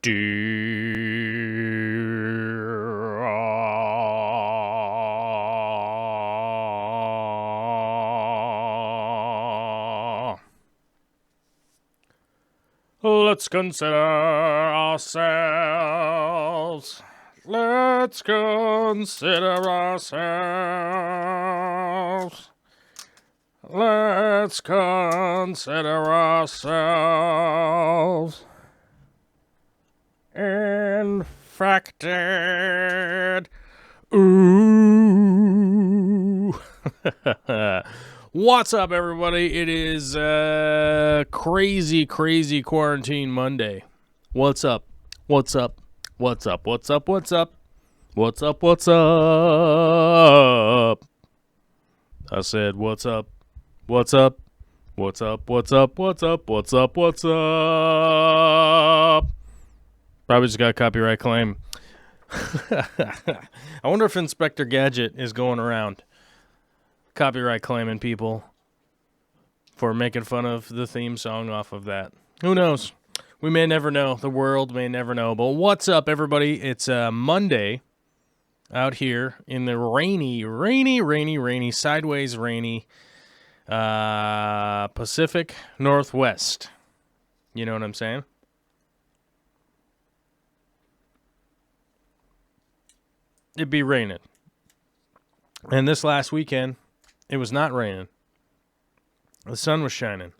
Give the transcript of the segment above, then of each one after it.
Let's consider ourselves. Let's consider ourselves. Let's consider ourselves. Infected. Ooh. What's up, everybody? It is crazy quarantine Monday. What's up? What's up? What's up? What's up? What's up? What's up? What's up? I said, what's up? What's up? What's up? What's up? What's up? What's up? What's up? Probably just got a copyright claim. I wonder if Inspector Gadget is going around copyright claiming people for making fun of the theme song off of that. Who knows? We may never know. The world may never know. But what's up, everybody? It's Monday out here in the rainy, sideways rainy Pacific Northwest. You know what I'm saying? It'd be raining. And this last weekend, it was not raining. The sun was shining.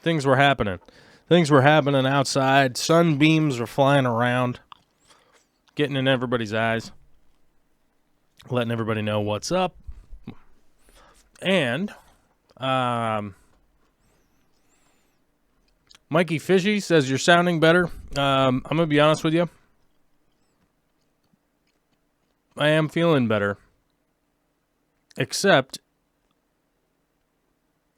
Things were happening. Things were happening outside. Sunbeams were flying around, getting in everybody's eyes, letting everybody know what's up. And Mikey Fishy says you're sounding better. I'm going to be honest with you. I am feeling better. Except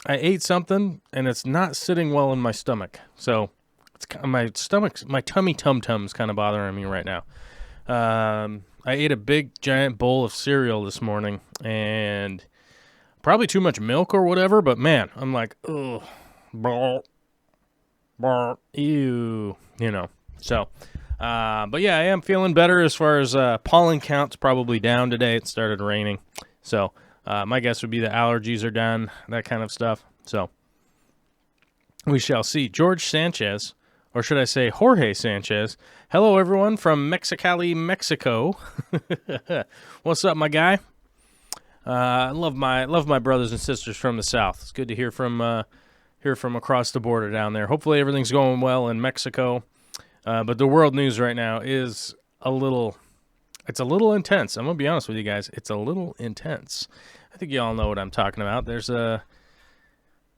I ate something, and it's not sitting well in my stomach. So it's my tummy tum-tum's kind of bothering me right now. I ate a big, giant bowl of cereal this morning, and probably too much milk or whatever, but man, I'm like, ugh, ew, you know. So, but yeah, I am feeling better as far as pollen count's probably down today. It started raining. So, my guess would be the allergies are done, that kind of stuff. So, we shall see. George Sanchez, or should I say Jorge Sanchez. Hello, everyone from Mexicali, Mexico. What's up, my guy? I love my brothers and sisters from the South. It's good to hear from across the border down there. Hopefully, everything's going well in Mexico. But the world news right now is it's a little intense. I'm going to be honest with you guys. It's a little intense. I think you all know what I'm talking about. There's a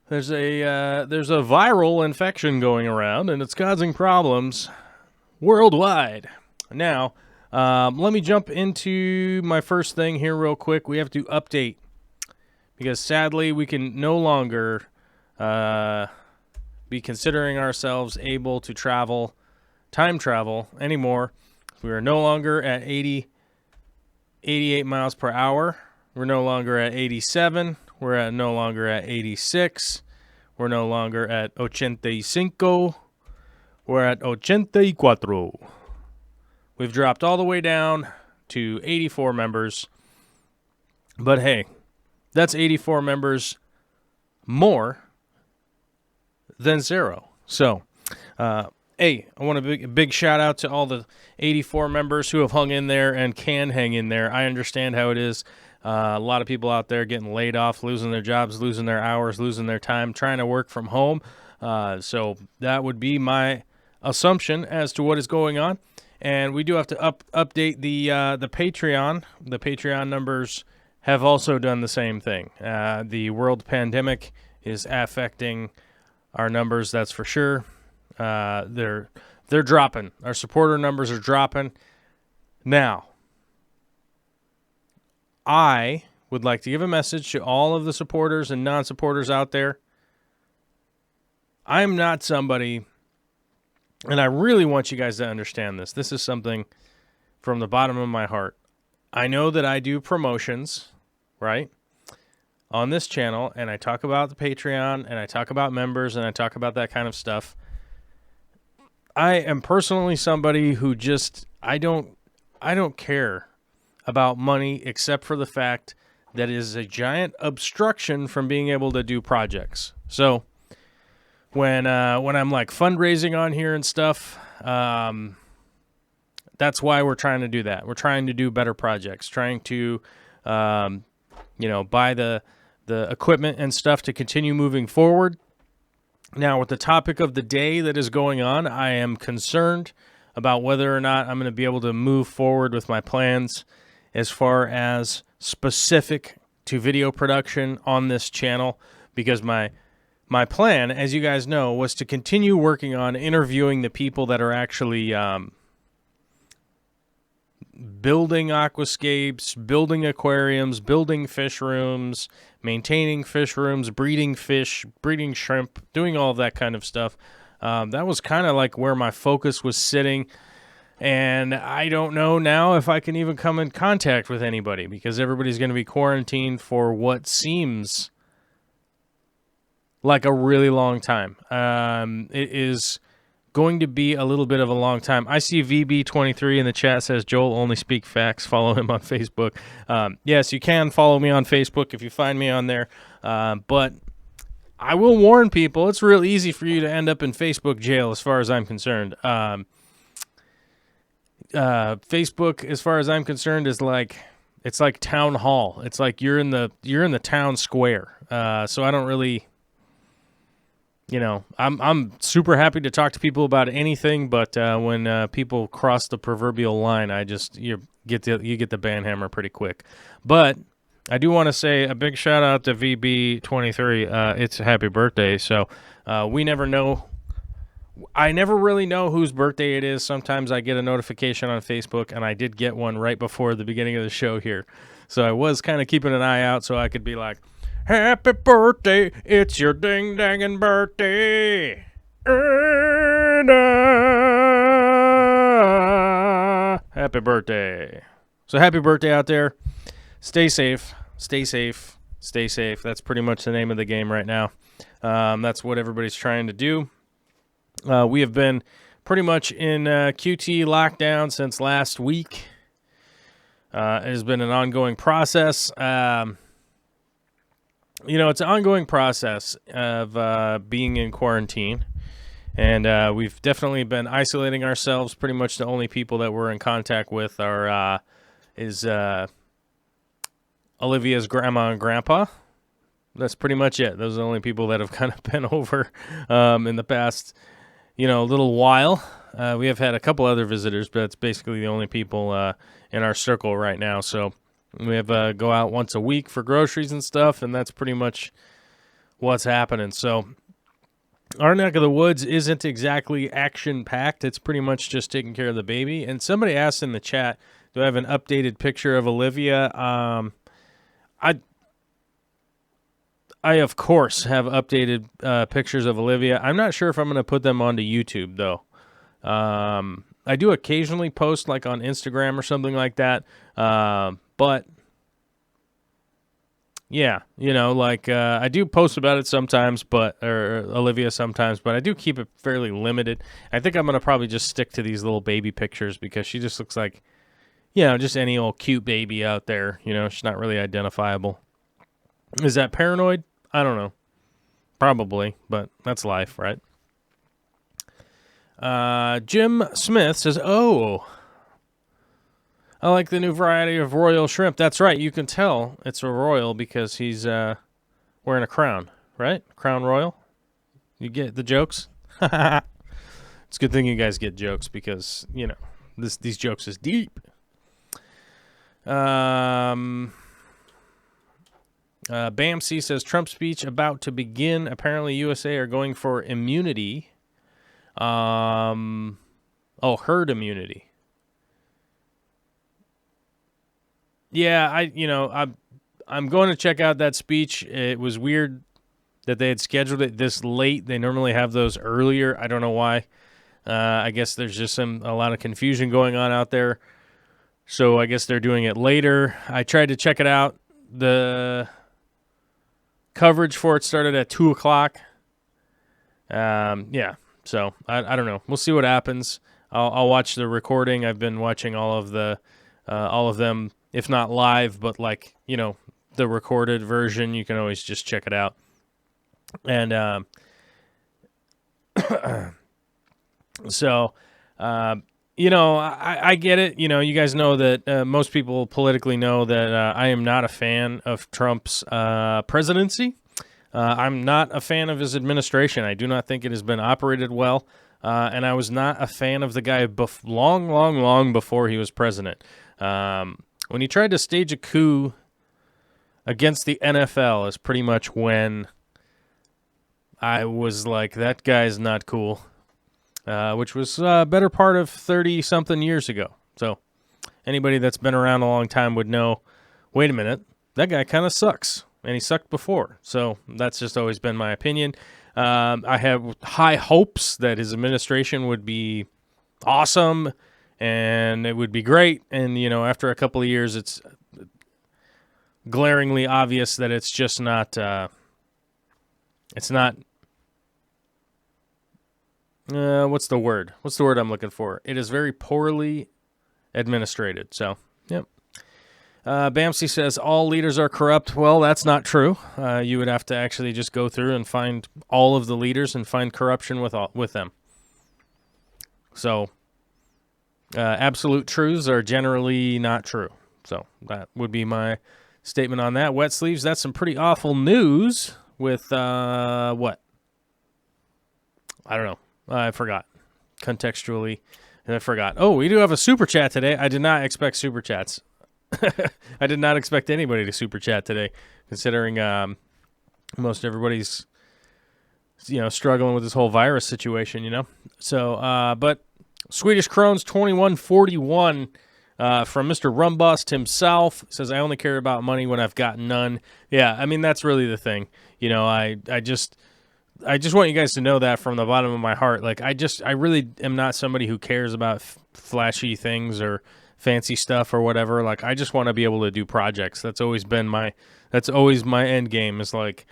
viral infection going around, and it's causing problems worldwide. Now, let me jump into my first thing here real quick. We have to update because sadly we can no longer be considering ourselves able to time travel anymore. We are no longer at 88 miles per hour. We're no longer at 87. We're no longer at 86. We're no longer at 85. We're at 84. We've dropped all the way down to 84 members. But hey, that's 84 members more than zero. So, hey, I want a big shout out to all the 84 members who have hung in there and can hang in there. I understand how it is. A lot of people out there getting laid off, losing their jobs, losing their hours, losing their time, trying to work from home. So that would be my assumption as to what is going on. And we do have to update the Patreon. The Patreon numbers have also done the same thing. The world pandemic is affecting our numbers, that's for sure. They're dropping. Our supporter numbers are dropping. Now, I would like to give a message to all of the supporters and non-supporters out there. I'm not somebody, and I really want you guys to understand this. This is something from the bottom of my heart. I know that I do promotions, right, on this channel, and I talk about the Patreon, and I talk about members, and I talk about that kind of stuff. I am personally somebody who just I don't care about money except for the fact that it is a giant obstruction from being able to do projects. So when I'm like fundraising on here and stuff, that's why we're trying to do that. We're trying to do better projects, trying to buy the equipment and stuff to continue moving forward. Now, with the topic of the day that is going on, I am concerned about whether or not I'm going to be able to move forward with my plans as far as specific to video production on this channel, because my plan, as you guys know, was to continue working on interviewing the people that are actually building aquascapes, building aquariums, building fish rooms, maintaining fish rooms, breeding fish, breeding shrimp, doing all of that kind of stuff. That was kind of like where my focus was sitting. And I don't know now if I can even come in contact with anybody, because everybody's going to be quarantined for what seems like a really long time. It is going to be a little bit of a long time. I see VB23 in the chat says, Joel, only speak facts. Follow him on Facebook. Yes, you can follow me on Facebook if you find me on there. But I will warn people, it's real easy for you to end up in Facebook jail as far as I'm concerned. Facebook, as far as I'm concerned, is like, it's like town hall. It's like you're in the town square. So I don't really, I'm super happy to talk to people about anything, but when people cross the proverbial line, you get the banhammer pretty quick. But I do want to say a big shout out to VB23. It's a happy birthday, so we never know. I never really know whose birthday it is. Sometimes I get a notification on Facebook, and I did get one right before the beginning of the show here. So I was kind of keeping an eye out so I could be like, happy birthday, it's your ding-danging birthday. Happy birthday. So happy birthday out there. Stay safe, stay safe, stay safe. That's pretty much the name of the game right now. That's what everybody's trying to do. We have been pretty much in QT lockdown since last week. It has been an ongoing process. It's an ongoing process of being in quarantine. And we've definitely been isolating ourselves. Pretty much the only people that we're in contact with is Olivia's grandma and grandpa. That's pretty much it. Those are the only people that have kind of been over in the past little while. We have had a couple other visitors, but it's basically the only people in our circle right now. So we have go out once a week for groceries and stuff, and that's pretty much what's happening. So our neck of the woods isn't exactly action-packed. It's pretty much just taking care of the baby. And somebody asked in the chat, do I have an updated picture of Olivia? I, of course, have updated pictures of Olivia. I'm not sure if I'm going to put them onto YouTube, though. I do occasionally post, like, on Instagram or something like that. But, yeah, I do post about it sometimes, or Olivia sometimes, but I do keep it fairly limited. I think I'm going to probably just stick to these little baby pictures because she just looks like, just any old cute baby out there. She's not really identifiable. Is that paranoid? I don't know. Probably, but that's life, right? Jim Smith says, oh, I like the new variety of royal shrimp. That's right. You can tell it's a royal because he's wearing a crown, right? Crown royal. You get the jokes? It's a good thing you guys get jokes because, these jokes is deep. BAMC says, Trump speech about to begin. Apparently USA are going for immunity. Herd immunity. Yeah, I'm going to check out that speech. It was weird that they had scheduled it this late. They normally have those earlier. I don't know why. I guess there's just a lot of confusion going on out there. So I guess they're doing it later. I tried to check it out. The coverage for it started at 2 o'clock. So I don't know. We'll see what happens. I'll watch the recording. I've been watching all of them, if not live, but like, the recorded version. You can always just check it out. And so, I get it. You guys know that most people politically know that I am not a fan of Trump's presidency. I'm not a fan of his administration. I do not think it has been operated well. And I was not a fan of the guy long before he was president. When he tried to stage a coup against the NFL is pretty much when I was like, that guy's not cool, which was a better part of 30-something years ago. So anybody that's been around a long time would know, wait a minute, that guy kind of sucks, and he sucked before. So that's just always been my opinion. I have high hopes that his administration would be awesome and it would be great. And, after a couple of years, it's glaringly obvious that it's just not, what's the word? What's the word I'm looking for? It is very poorly administrated. So, yep. Bamsey says all leaders are corrupt. Well, that's not true. You would have to actually just go through and find all of the leaders and find corruption with them. So, absolute truths are generally not true. So that would be my statement on that. Wet sleeves. That's some pretty awful news. With what? I don't know. I forgot. Contextually, I forgot. Oh, we do have a super chat today. I did not expect super chats. I did not expect anybody to super chat today, considering most everybody's struggling with this whole virus situation. So, but Swedish Crones 2141 from Mr. Rumbust himself says, "I only care about money when I've got none." Yeah, I mean that's really the thing. I just want you guys to know that from the bottom of my heart. Like I really am not somebody who cares about flashy things or fancy stuff or whatever. Like I just want to be able to do projects. That's always my end game is like,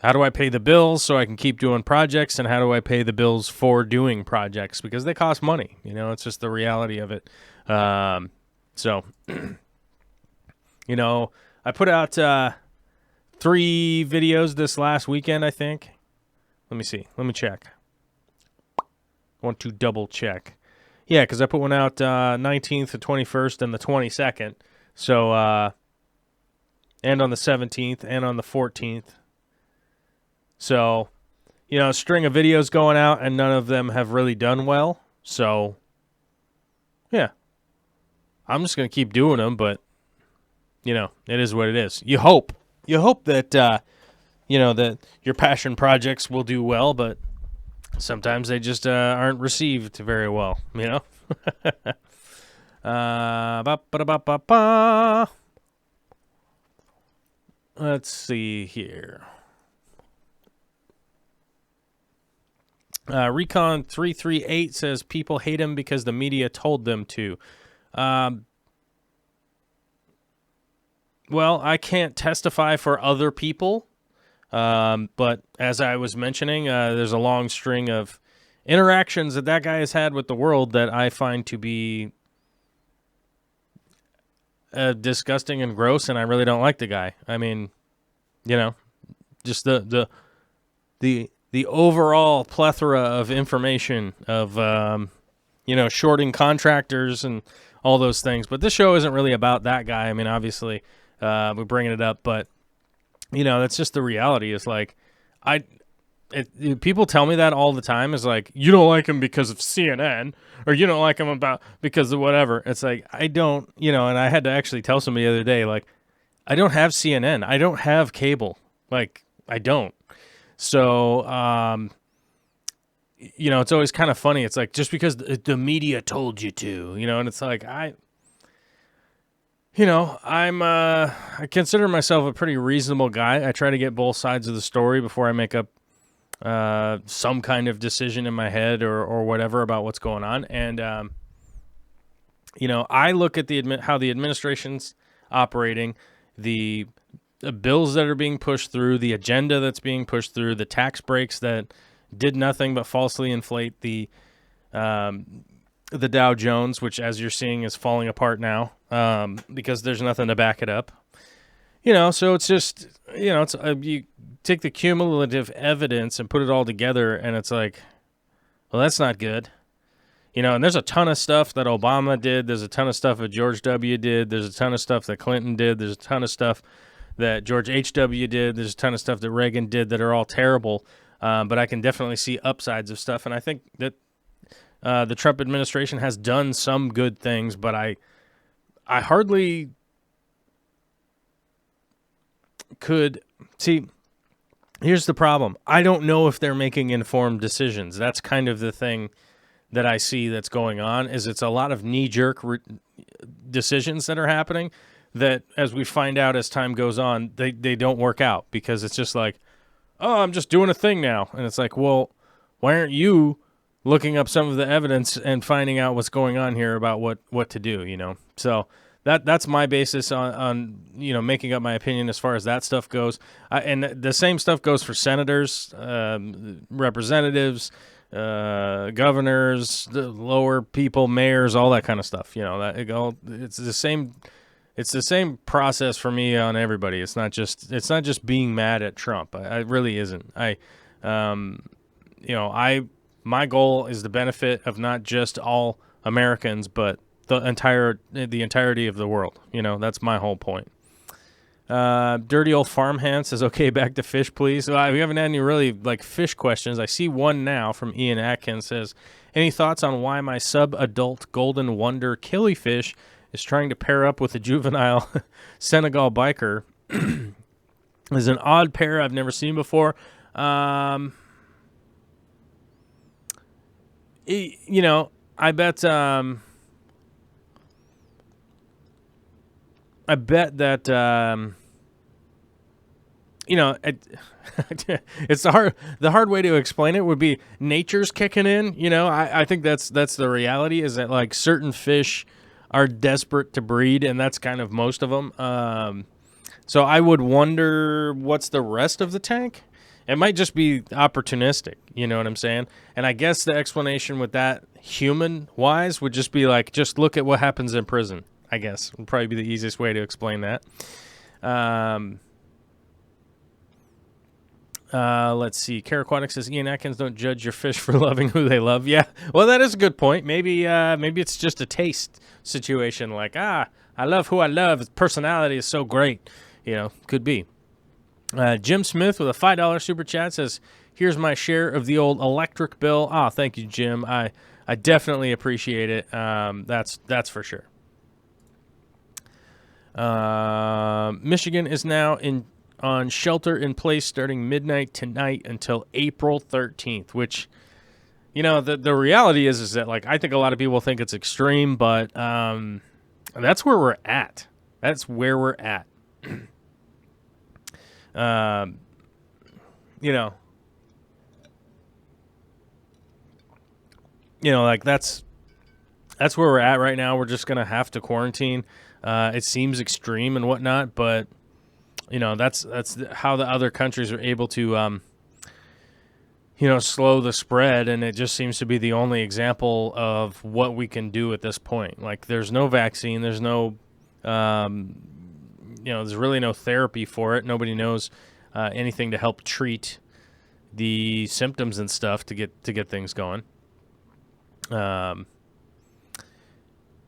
how do I pay the bills so I can keep doing projects, and how do I pay the bills for doing projects, because they cost money. It's just the reality of it. So I put out 3 videos this last weekend, I think. Let me see. Let me check. I want to double check. Yeah, because I put one out 19th, the 21st, and the 22nd. So, and on the 17th, and on the 14th. So, a string of videos going out, and none of them have really done well. So, yeah. I'm just going to keep doing them, but, it is what it is. You hope that, that your passion projects will do well, but sometimes they just aren't received very well, Let's see here. Recon 338 says people hate him because the media told them to. Well, I can't testify for other people, but as I was mentioning, there's a long string of interactions that guy has had with the world that I find to be disgusting and gross, and I really don't like the guy. I mean, just the overall plethora of information of shorting contractors and all those things. But this show isn't really about that guy. I mean, obviously, we're bringing it up, but that's just the reality. Is like, people tell me that all the time. Is like, you don't like him because of CNN, or you don't like him because of whatever. It's like, I don't, and I had to actually tell somebody the other day, like, I don't have CNN. I don't have cable. Like, I don't. So, it's always kind of funny. It's like, just because the media told you to, and it's like, I consider myself a pretty reasonable guy. I try to get both sides of the story before I make up some kind of decision in my head or whatever about what's going on. And, I look at how the administration's operating, the bills that are being pushed through, the agenda that's being pushed through, the tax breaks that did nothing but falsely inflate the Dow Jones, which, as you're seeing, is falling apart now because there's nothing to back it up. So it's just, it's you take the cumulative evidence and put it all together, and it's like, well, that's not good. And there's a ton of stuff that Obama did. There's a ton of stuff that George W. did. There's a ton of stuff that Clinton did. There's a ton of stuff that George H.W. did. There's a ton of stuff that Reagan did that are all terrible. But I can definitely see upsides of stuff. And I think that the Trump administration has done some good things, but I hardly could see. Here's the problem. I don't know if they're making informed decisions. That's kind of the thing that I see that's going on, is it's a lot of knee-jerk decisions that are happening that, as we find out as time goes on, they don't work out, because it's just like, oh, I'm just doing a thing now. And it's like, well, why aren't you looking up some of the evidence and finding out what's going on here about what to do, So that's my basis on making up my opinion as far as that stuff goes. And the same stuff goes for senators, representatives, governors, the lower people, mayors, all that kind of stuff. It's the same. It's the same process for me on everybody. It's not just being mad at Trump. I really isn't. My goal is the benefit of not just all Americans, but the entirety of the world. That's my whole point. Dirty old farmhand says, okay, back to fish, please. We haven't had any really fish questions. I see one now from Ian Atkins. Says, any thoughts on why my sub-adult golden wonder killifish is trying to pair up with a juvenile Senegal biker? Is an odd pair I've never seen before. I bet that it's the hard way to explain it would be nature's kicking in. I think that's the reality, is that certain fish are desperate to breed, and that's kind of most of them. So I would wonder what's the rest of the tank. It might just be opportunistic, you know what I'm saying? And I guess the explanation with that, human-wise, would just be just look at what happens in prison, I guess. Would probably be the easiest way to explain that. Let's see. Caraquatic says, Ian Atkins, don't judge your fish for loving who they love. Yeah, well, that is a good point. Maybe it's just a taste situation. I love who I love. His personality is so great. Could be. Jim Smith with a $5 super chat says, here's my share of the old electric bill. Thank you, Jim. I definitely appreciate it. That's for sure. Michigan is now on shelter in place starting midnight tonight until April 13th, which, the reality is that I think a lot of people think it's extreme, but that's where we're at. That's where we're at. That's where we're at right now. We're just gonna have to quarantine. It seems extreme and whatnot, but that's how the other countries are able to slow the spread, and it just seems to be the only example of what we can do at this point. There's no vaccine, there's no there's really no therapy for it. Nobody knows anything to help treat the symptoms and stuff to get things going.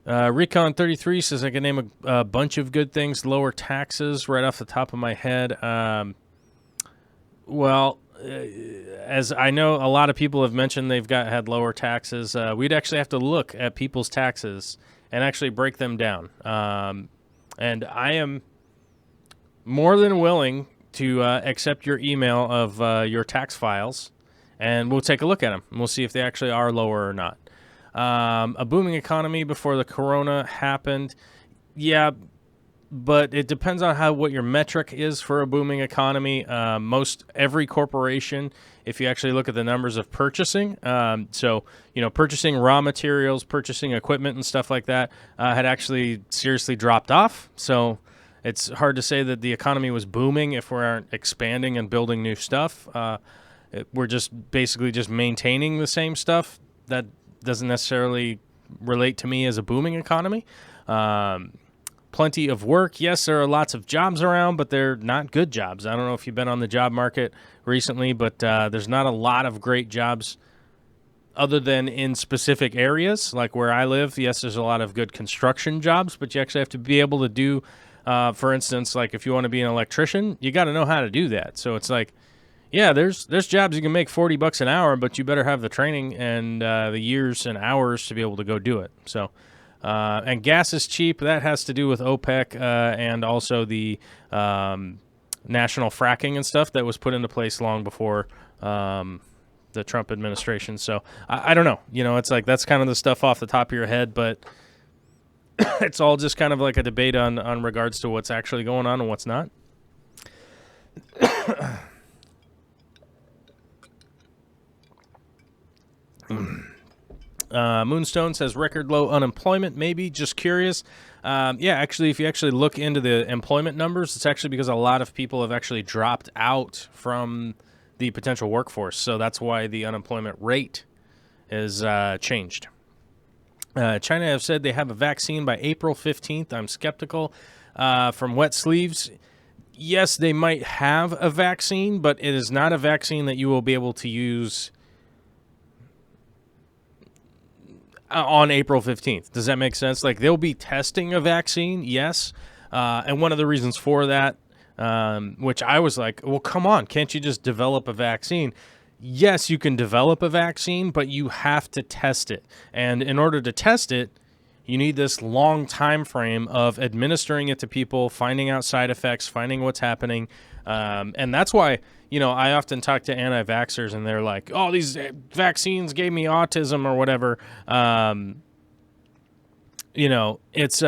Recon 33 says I can name a bunch of good things. Lower taxes right off the top of my head. As I know, a lot of people have mentioned they've had lower taxes. We'd actually have to look at people's taxes and actually break them down. And I am more than willing to accept your email of your tax files, and we'll take a look at them, and we'll see if they actually are lower or not. A booming economy before the corona happened. Yeah, but it depends on what your metric is for a booming economy. Every corporation, if you actually look at the numbers of purchasing, purchasing raw materials, purchasing equipment and stuff like that, had actually seriously dropped off. So it's hard to say that the economy was booming if we aren't expanding and building new stuff. we're just basically just maintaining the same stuff. That doesn't necessarily relate to me as a booming economy. Plenty of work. Yes, there are lots of jobs around, but they're not good jobs. I don't know if you've been on the job market recently, but there's not a lot of great jobs other than in specific areas. Like where I live, yes, there's a lot of good construction jobs, but you actually have to be able to do, for instance, like if you want to be an electrician, you got to know how to do that. So it's like, yeah, there's jobs you can make $40 an hour, but you better have the training and the years and hours to be able to go do it. So, and gas is cheap. That has to do with OPEC and also the national fracking and stuff that was put into place long before the Trump administration. So I don't know. It's like that's kind of the stuff off the top of your head, but it's all just kind of like a debate on regards to what's actually going on and what's not. Moonstone says record low unemployment, maybe. Just curious. Yeah, actually, if you actually look into the employment numbers, it's actually because a lot of people have actually dropped out from the potential workforce. So that's why the unemployment rate is changed. China have said they have a vaccine by April 15th. I'm skeptical. From Wet Sleeves, yes, they might have a vaccine, but it is not a vaccine that you will be able to use on April 15th. Does that make sense? Like, they'll be testing a vaccine, yes. And one of the reasons for that, which I was like, well, come on, can't you just develop a vaccine? Yes, you can develop a vaccine, but you have to test it. And in order to test it, you need this long time frame of administering it to people, finding out side effects, finding what's happening. And that's why, I often talk to anti-vaxxers and they're like, oh, these vaccines gave me autism or whatever. It's,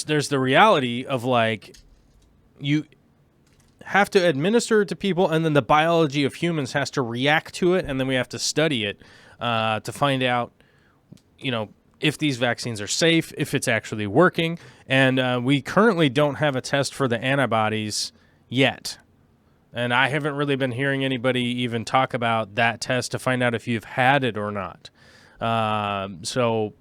there's the reality of like, you have to administer it to people and then the biology of humans has to react to it. And then we have to study it to find out, if these vaccines are safe, if it's actually working. And we currently don't have a test for the antibodies yet. And I haven't really been hearing anybody even talk about that test to find out if you've had it or not. So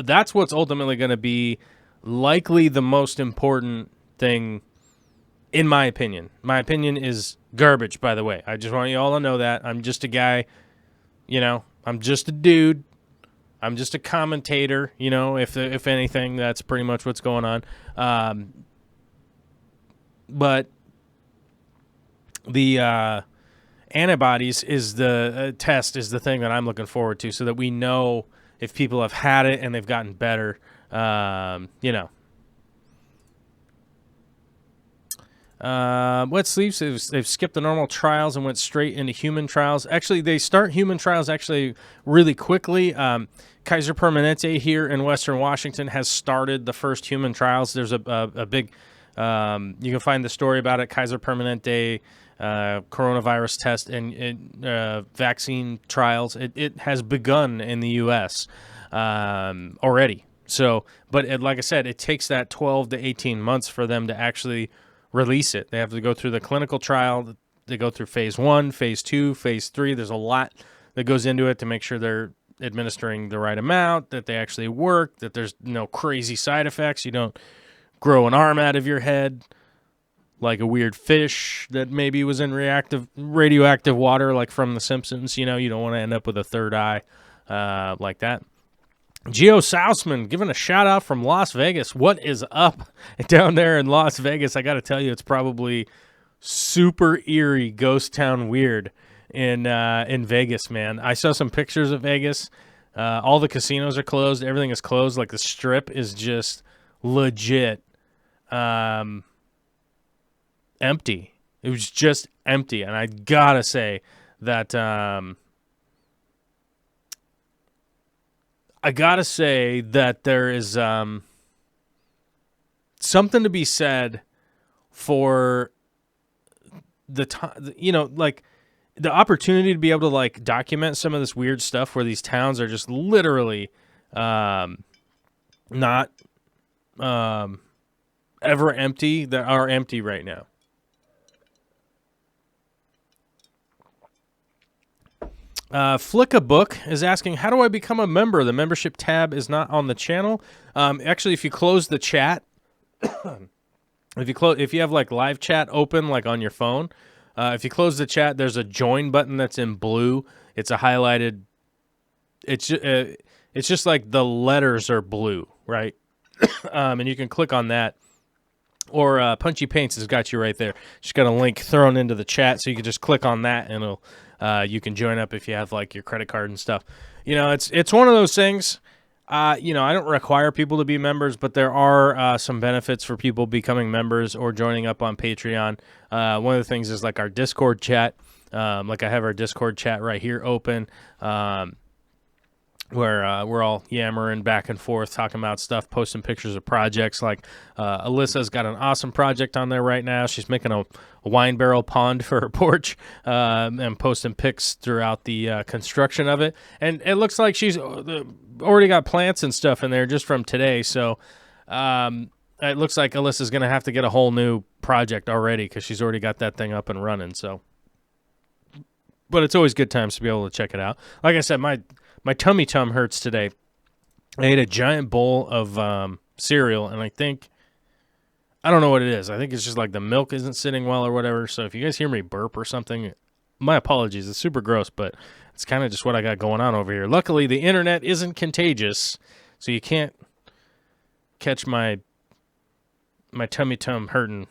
that's what's ultimately going to be likely the most important thing, in my opinion. My opinion is garbage, by the way. I just want you all to know that. I'm just a guy, I'm just a dude. I'm just a commentator, if anything, that's pretty much what's going on. But the antibodies is the test is the thing that I'm looking forward to so that we know if people have had it and they've gotten better, Wet Sleeves, they've skipped the normal trials and went straight into human trials. Actually, they start human trials actually really quickly. Kaiser Permanente here in Western Washington has started the first human trials. There's a big, you can find the story about it, Kaiser Permanente coronavirus test and vaccine trials. It has begun in the U.S. Already. So, but like I said, it takes that 12 to 18 months for them to actually release it. They have to go through the clinical trial. They go through phase 1, phase 2, phase 3. There's a lot that goes into it to make sure they're administering the right amount, that they actually work, that there's no crazy side effects. You don't grow an arm out of your head like a weird fish that maybe was in radioactive water like from The Simpsons. You don't want to end up with a third eye like that. Geo Sousman giving a shout out from Las Vegas. What is up down there in Las Vegas? I got to tell you, it's probably super eerie, ghost town weird in Vegas, man. I saw some pictures of Vegas. All the casinos are closed. Everything is closed. Like the strip is just legit empty. It was just empty. And I got to say that there is something to be said for the time, like the opportunity to be able to like document some of this weird stuff where these towns are just literally not ever empty, that are empty right now. Flickabook is asking, how do I become a member? The membership tab is not on the channel. Actually, if you close the chat, if you have like live chat open like on your phone, if you close the chat, there's a join button that's in blue. It's a highlighted. It's just like the letters are blue, right? And you can click on that. Or Punchy Paints has got you right there. Just got a link thrown into the chat, so you can just click on that, and you can join up if you have like your credit card and stuff. You know, it's one of those things. You know, I don't require people to be members, but there are some benefits for people becoming members or joining up on Patreon. One of the things is like our Discord chat. Like I have our Discord chat right here open. Where we're all yammering back and forth, talking about stuff, posting pictures of projects. Like Alyssa's got an awesome project on there right now. She's making a wine barrel pond for her porch and posting pics throughout the construction of it. And it looks like she's already got plants and stuff in there just from today. So it looks like Alyssa's going to have to get a whole new project already because she's already got that thing up and running. So, but it's always good times to be able to check it out. Like I said, my tummy hurts today. I ate a giant bowl of cereal, and I don't know what it is. I think it's just like the milk isn't sitting well or whatever. So if you guys hear me burp or something, my apologies. It's super gross, but it's kind of just what I got going on over here. Luckily, the internet isn't contagious, so you can't catch my tummy hurting.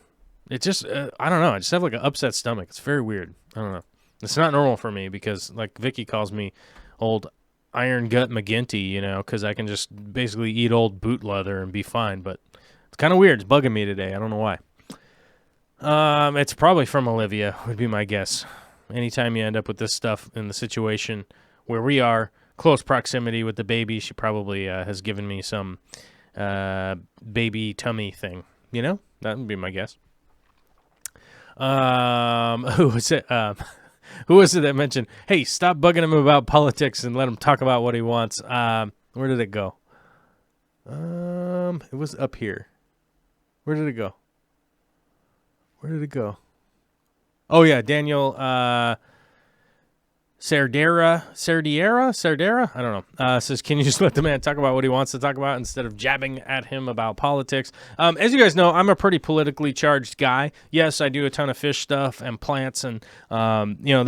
It just, I don't know. I just have like an upset stomach. It's very weird. I don't know. It's not normal for me because, like Vicky calls me old Iron Gut McGinty, you know, because I can just basically eat old boot leather and be fine. But it's kind of weird. It's bugging me today. I don't know why. It's probably from Olivia, would be my guess. Anytime you end up with this stuff in the situation where we are, close proximity with the baby, she probably has given me some baby tummy thing. You know? That would be my guess. Who was it? Who was it that mentioned, hey, stop bugging him about politics and let him talk about what he wants? Where did it go? It was up here. Where did it go? Oh, yeah, Daniel Sardera? I don't know. Says, can you just let the man talk about what he wants to talk about instead of jabbing at him about politics? As you guys know, I'm a pretty politically charged guy. Yes, I do a ton of fish stuff and plants, and you know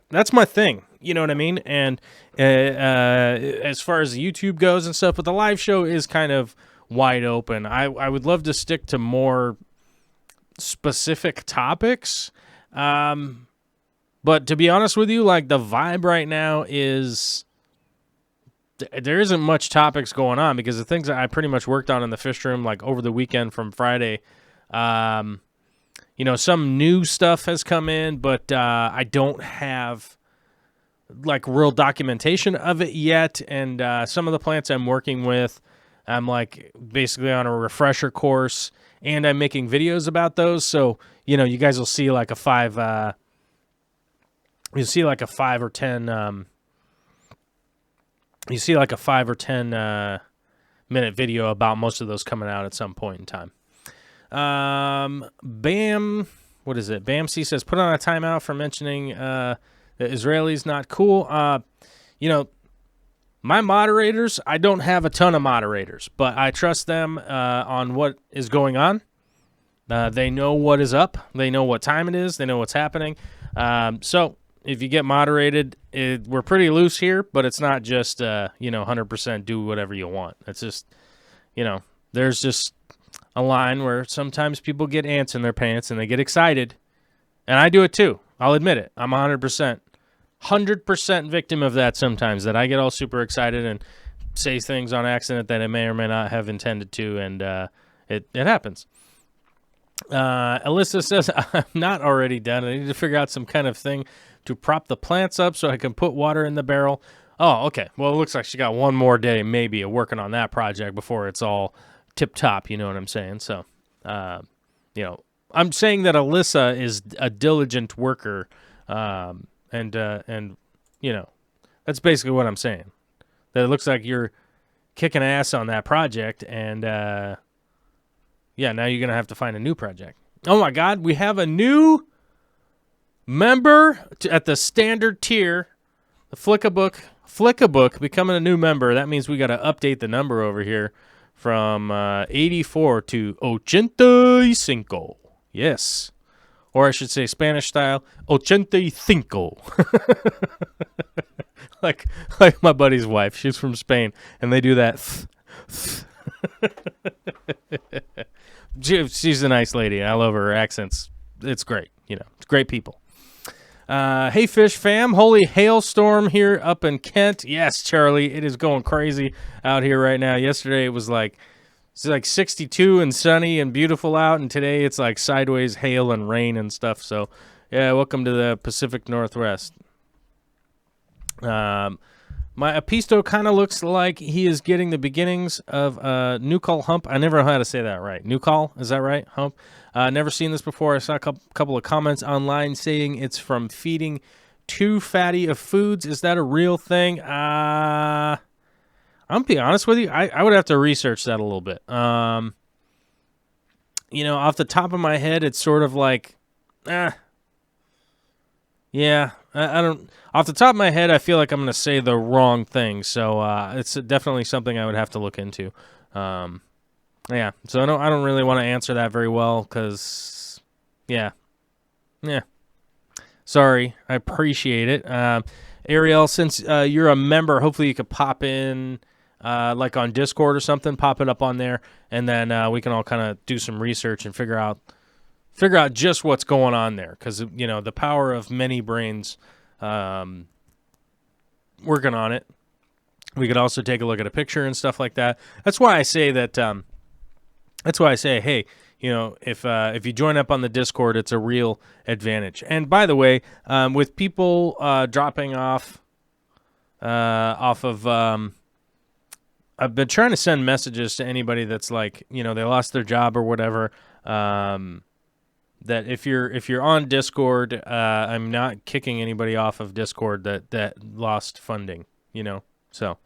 that's my thing. You know what I mean? And as far as the YouTube goes and stuff, but the live show is kind of wide open. I would love to stick to more specific topics. But to be honest with you, like the vibe right now is there isn't much topics going on because the things that I pretty much worked on in the fish room, like over the weekend from Friday, you know, some new stuff has come in, but I don't have like real documentation of it yet. And some of the plants I'm working with, I'm like basically on a refresher course and I'm making videos about those. So, you know, you guys will see like a 5 or 10 minute video about most of those coming out at some point in time. Bam, what is it? Bamc says, put on a timeout for mentioning the Israelis not cool. You know, my moderators, I don't have a ton of moderators, but I trust them on what is going on. They know what is up. They know what time it is. They know what's happening. So if you get moderated, we're pretty loose here, but it's not just, 100% do whatever you want. It's just, you know, there's just a line where sometimes people get ants in their pants and they get excited. And I do it too. I'll admit it. I'm 100% victim of that sometimes, that I get all super excited and say things on accident that I may or may not have intended to, and it happens. Alyssa says, I'm not already done. I need to figure out some kind of thing to prop the plants up so I can put water in the barrel. Oh, okay. Well, it looks like she got one more day maybe of working on that project before it's all tip-top, you know what I'm saying? So, you know, I'm saying that Alyssa is a diligent worker, and you know, that's basically what I'm saying. That it looks like you're kicking ass on that project, and yeah, now you're going to have to find a new project. Oh, my God, we have a new member at the standard tier, Flickabook becoming a new member. That means we got to update the number over here from 84 to 85. Yes. Or I should say Spanish style, 85. like my buddy's wife. She's from Spain, and they do that. She's a nice lady. I love her accents. It's great. It's great people. Hey, Fish fam. Holy hailstorm here up in Kent. Yes, Charlie, it is going crazy out here right now. Yesterday it was like 62 and sunny and beautiful out, and today it's like sideways hail and rain and stuff. So, yeah, welcome to the Pacific Northwest. My Apisto kind of looks like he is getting the beginnings of Nucal hump. I never know how to say that right. Nucal, is that right? Hump. Never seen this before. I saw a couple of comments online saying it's from feeding too fatty of foods. Is that a real thing? I'm going to be honest with you. I would have to research that a little bit. Off the top of my head, it's sort of like, yeah, I don't. Off the top of my head, I feel like I'm going to say the wrong thing. So it's definitely something I would have to look into. Yeah, so I don't really want to answer that very well because, yeah. Sorry, I appreciate it. Ariel, since you're a member, hopefully you could pop in like on Discord or something, pop it up on there, and then we can all kind of do some research and figure out just what's going on there because, the power of many brains working on it. We could also take a look at a picture and stuff like that. That's why I say that. That's why I say, hey, if you join up on the Discord, it's a real advantage. And by the way, with people dropping off of, I've been trying to send messages to anybody that's like, they lost their job or whatever. That if you're on Discord, I'm not kicking anybody off of Discord that lost funding. So.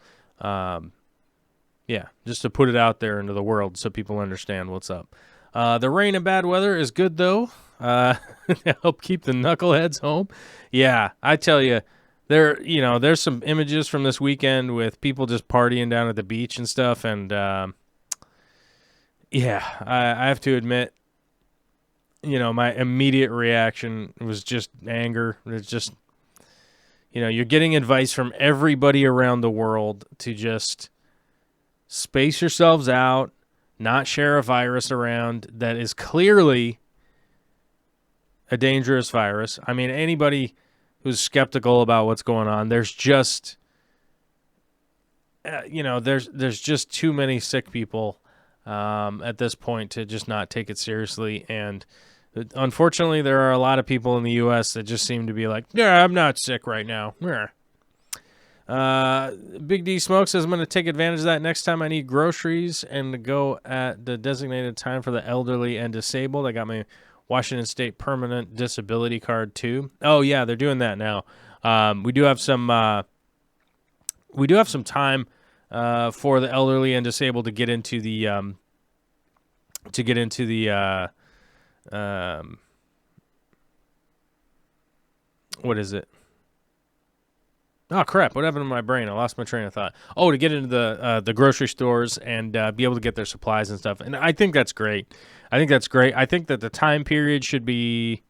Yeah, just to put it out there into the world so people understand what's up. The rain and bad weather is good, though. Help keep the knuckleheads home. Yeah, I tell you, there's some images from this weekend with people just partying down at the beach and stuff. And, yeah, I have to admit, my immediate reaction was just anger. It's just, you're getting advice from everybody around the world to just space yourselves out, not share a virus around that is clearly a dangerous virus. I mean, anybody who's skeptical about what's going on, there's just, there's just too many sick people at this point to just not take it seriously. And unfortunately, there are a lot of people in the U.S. that just seem to be like, yeah, I'm not sick right now. Yeah. Big D Smoke says I'm going to take advantage of that next time I need groceries and to go at the designated time for the elderly and disabled. I got my Washington State permanent disability card too. Oh yeah, they're doing that now. We do have some time for the elderly and disabled to get into the what is it? Oh, crap. What happened to my brain? I lost my train of thought. Oh, to get into the grocery stores and be able to get their supplies and stuff. And I think that's great. I think that the time period should be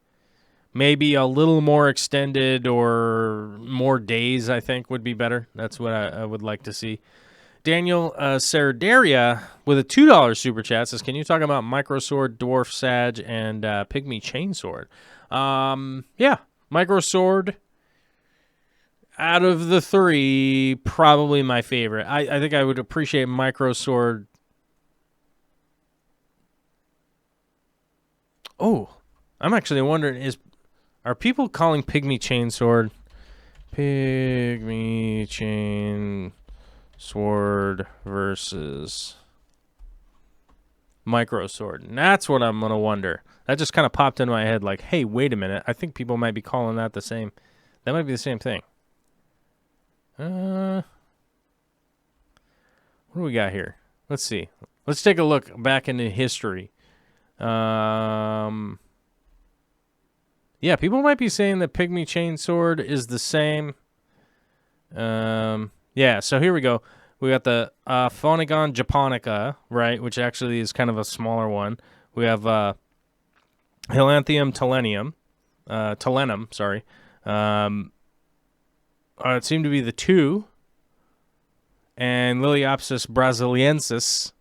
maybe a little more extended or more days, I think, would be better. That's what I would like to see. Daniel Sardaria with a $2 super chat says, can you talk about Microsword, Dwarf Sag, and Pygmy Chainsword? Yeah, Microsword. Out of the three, probably my favorite. I think I would appreciate Microsword. Oh, I'm actually wondering, are people calling Pygmy Chainsword Pygmy Chainsword versus Microsword? And that's what I'm going to wonder. That just kind of popped into my head like, hey, wait a minute. I think people might be calling that the same. That might be the same thing. What do we got here? Let's see. Let's take a look back into history. Yeah, people might be saying that Pygmy Chainsword is the same. Yeah, so here we go. We got the Phonegon japonica, right, which actually is kind of a smaller one. We have Hylanthemum talenum, sorry. It seemed to be the two, and Liliopsis brasiliensis.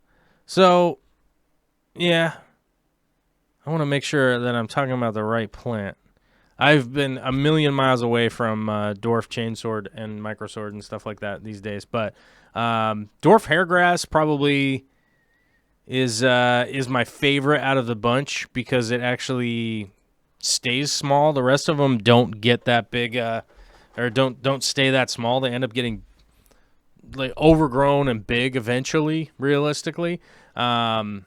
So, yeah, I want to make sure that I'm talking about the right plant. I've been a million miles away from dwarf chainsword and microsword and stuff like that these days, but dwarf hairgrass probably is my favorite out of the bunch because it actually stays small. The rest of them don't get that big, or don't stay that small. They end up getting like overgrown and big eventually. Realistically, you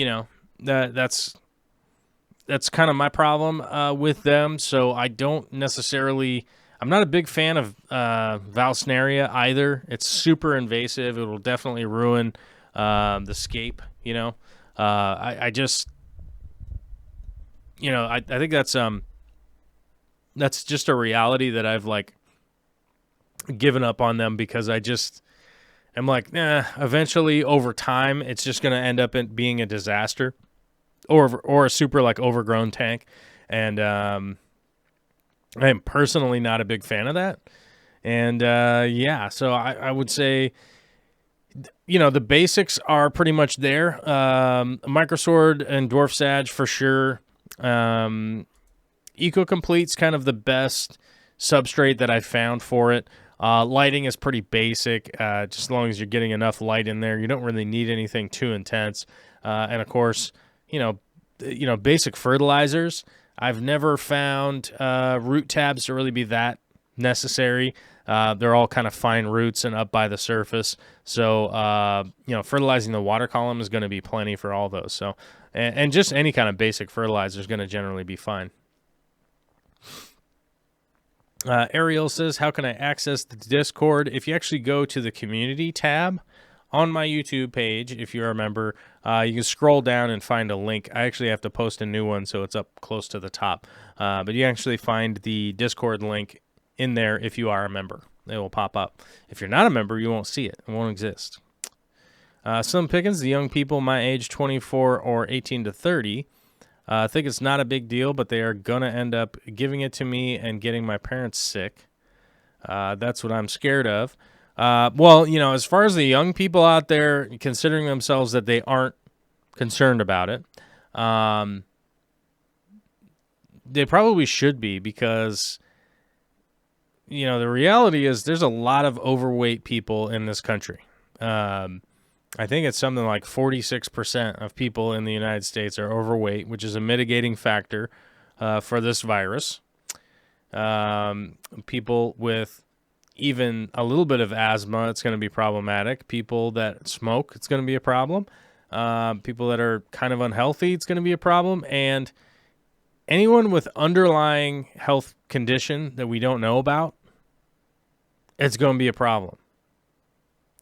know that's kind of my problem with them. So I don't necessarily. I'm not a big fan of Valsnaria either. It's super invasive. It will definitely ruin the scape. I just, I think that's just a reality that I've like given up on them because I just am like, eventually over time, it's just going to end up being a disaster or a super like overgrown tank. And I am personally not a big fan of that. And so I would say, the basics are pretty much there. Microsword and Dwarf Sag for sure. Eco Complete's kind of the best substrate that I've found for it. Lighting is pretty basic. Just as long as you're getting enough light in there, you don't really need anything too intense. And of course, basic fertilizers. I've never found root tabs to really be that necessary. They're all kind of fine roots and up by the surface. So, fertilizing the water column is going to be plenty for all those. So, and just any kind of basic fertilizer is going to generally be fine. Ariel says, how can I access the Discord? If you actually go to the community tab on my YouTube page, if you're a member, you can scroll down and find a link. I actually have to post a new one, so it's up close to the top. But you actually find the Discord link in there if you are a member. It will pop up. If you're not a member, you won't see it. It won't exist. Slim Pickens, the young people my age, 24 or 18 to 30, I think it's not a big deal, but they are going to end up giving it to me and getting my parents sick. That's what I'm scared of. As far as the young people out there considering themselves that they aren't concerned about it, they probably should be because, the reality is there's a lot of overweight people in this country. I think it's something like 46% of people in the United States are overweight, which is a mitigating factor for this virus. People with even a little bit of asthma, it's going to be problematic. People that smoke, it's going to be a problem. People that are kind of unhealthy, it's going to be a problem. And anyone with underlying health condition that we don't know about, it's going to be a problem.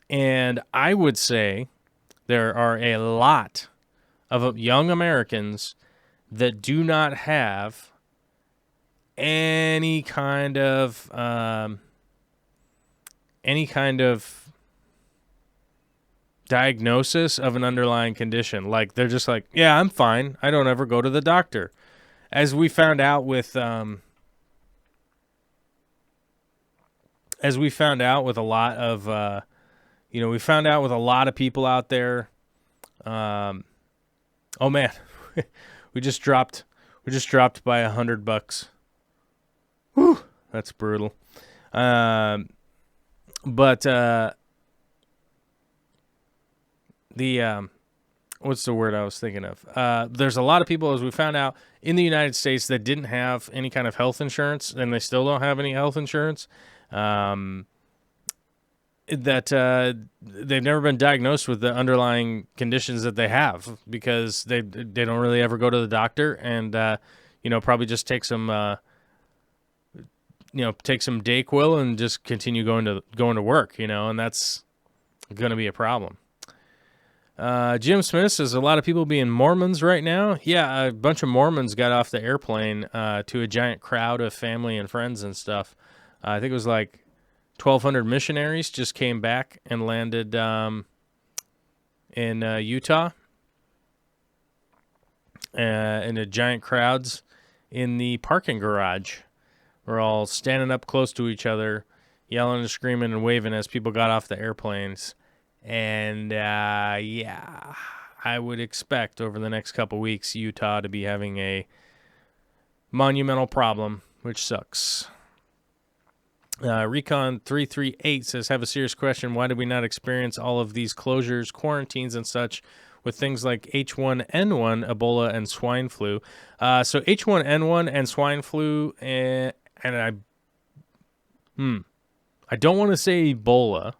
And I would say there are a lot of young Americans that do not have any kind of diagnosis of an underlying condition. Like they're just like, yeah, I'm fine. I don't ever go to the doctor. As we found out with a lot of we found out with a lot of people out there. Oh man, we just dropped by $100. Whew, that's brutal. But what's the word I was thinking of? There's a lot of people, as we found out, in the United States that didn't have any kind of health insurance, and they still don't have any health insurance. That they've never been diagnosed with the underlying conditions that they have because they don't really ever go to the doctor and probably just take some Dayquil and just continue going to work, and that's going to be a problem. Jim Smith says a lot of people being Mormons right now. Yeah, a bunch of Mormons got off the airplane to a giant crowd of family and friends and stuff. I think it was like 1,200 missionaries just came back and landed in Utah, in the giant crowds in the parking garage. We're all standing up close to each other, yelling and screaming and waving as people got off the airplanes. And yeah, I would expect over the next couple weeks Utah to be having a monumental problem, which sucks. Recon 338 says, have a serious question. Why did we not experience all of these closures, quarantines, and such with things like H1N1, Ebola, and swine flu? So H1N1 and swine flu, and I don't want to say Ebola,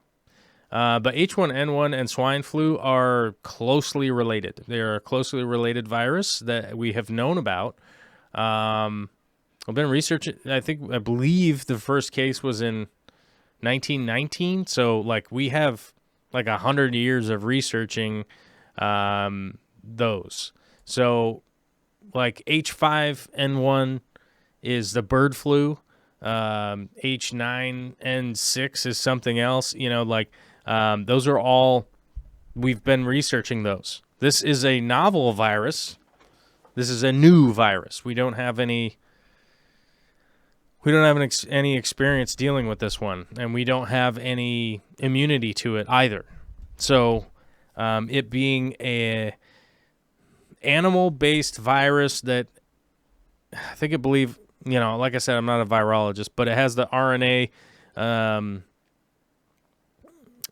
but H1N1 and swine flu are closely related. They are a closely related virus that we have known about. I've been researching. I believe the first case was in 1919. So like we have like 100 years of researching those. So like H5N1 is the bird flu. H9N6 is something else. Those are all, we've been researching those. This is a novel virus. This is a new virus. We don't have any experience dealing with this one, and we don't have any immunity to it either. So it being a animal-based virus that like I said, I'm not a virologist, but it has the RNA,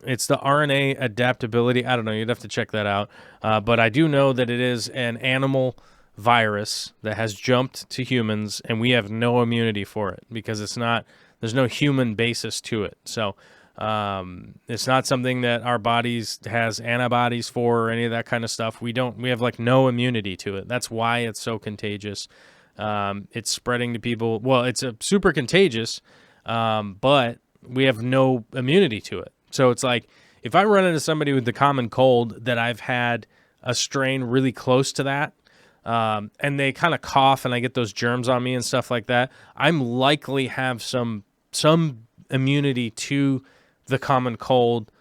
it's the RNA adaptability. I don't know. You'd have to check that out. But I do know that it is an animal virus that has jumped to humans, and we have no immunity for it because there's no human basis to it. So it's not something that our bodies has antibodies for or any of that kind of stuff. We have like no immunity to it. That's why it's so contagious. It's spreading to people. Well, it's super contagious, but we have no immunity to it. So it's like if I run into somebody with the common cold that I've had a strain really close to that, and they kind of cough and I get those germs on me and stuff like that, I'm likely have some immunity to the common cold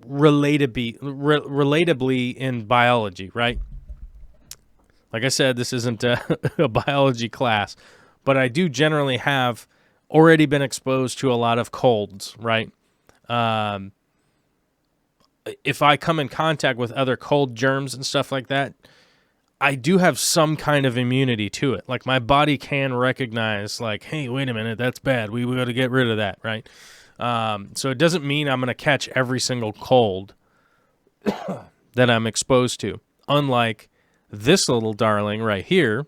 relatably in biology, right? Like I said, this isn't a biology class, but I do generally have already been exposed to a lot of colds, right? If I come in contact with other cold germs and stuff like that, I do have some kind of immunity to it. Like my body can recognize like, hey, wait a minute, that's bad. We got to get rid of that, right? So it doesn't mean I'm going to catch every single cold that I'm exposed to. Unlike this little darling right here,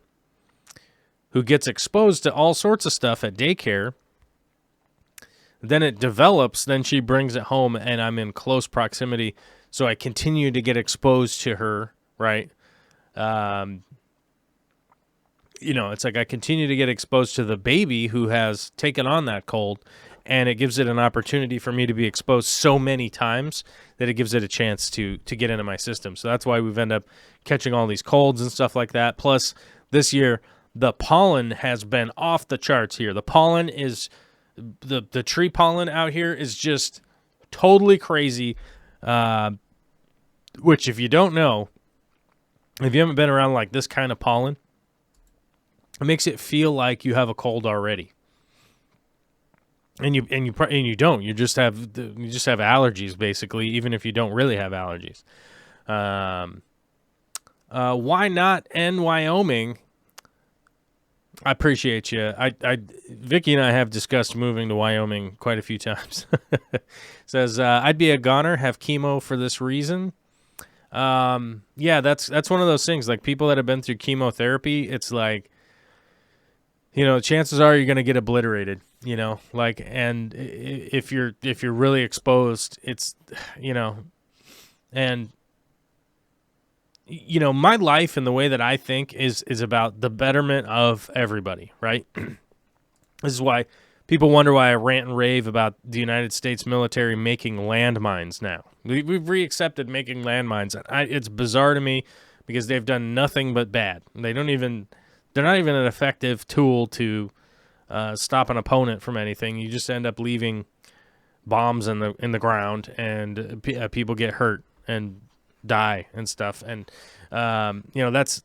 who gets exposed to all sorts of stuff at daycare, then it develops, then she brings it home, and I'm in close proximity, so I continue to get exposed to her, right? It's like I continue to get exposed to the baby who has taken on that cold, and it gives it an opportunity for me to be exposed so many times that it gives it a chance to get into my system. So that's why we've ended up catching all these colds and stuff like that. Plus, this year, the pollen has been off the charts here. The pollen is, the tree pollen out here is just totally crazy, which if you don't know, if you haven't been around like this kind of pollen, it makes it feel like you have a cold already. And you don't. You just have allergies basically, even if you don't really have allergies. Why not end Wyoming? I appreciate you. Vicky and I have discussed moving to Wyoming quite a few times. Says I'd be a goner, have chemo for this reason. Yeah, that's one of those things. Like people that have been through chemotherapy, it's like, chances are you're going to get obliterated, and if you're really exposed, it's, and, my life and the way that I think is about the betterment of everybody, right? This is why people wonder why I rant and rave about the United States military making landmines now. We've re-accepted making landmines. It's bizarre to me because they've done nothing but bad. They're not even an effective tool to stop an opponent from anything. You just end up leaving bombs in the ground, and people get hurt and die and stuff. And that's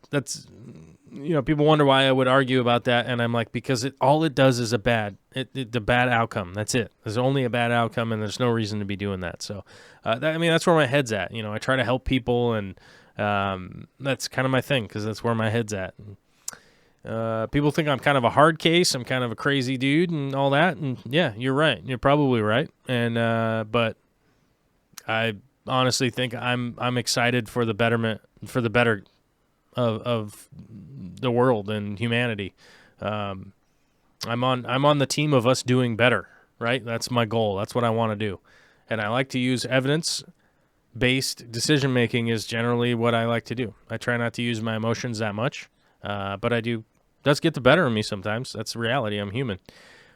people wonder why I would argue about that, and I'm like, because all it does is the bad outcome. That's it. There's only a bad outcome, and there's no reason to be doing that. So that's where my head's at. I try to help people, and that's kind of my thing, because that's where my head's at. People think I'm kind of a hard case. I'm kind of a crazy dude and all that. And yeah, you're right. You're probably right. And but I honestly think I'm excited for the betterment, for the better of the world and humanity. I'm on the team of us doing better. Right? That's my goal. That's what I want to do. And I like to use evidence-based decision making is generally what I like to do. I try not to use my emotions that much. But I do does get the better of me sometimes. That's the reality. I'm human.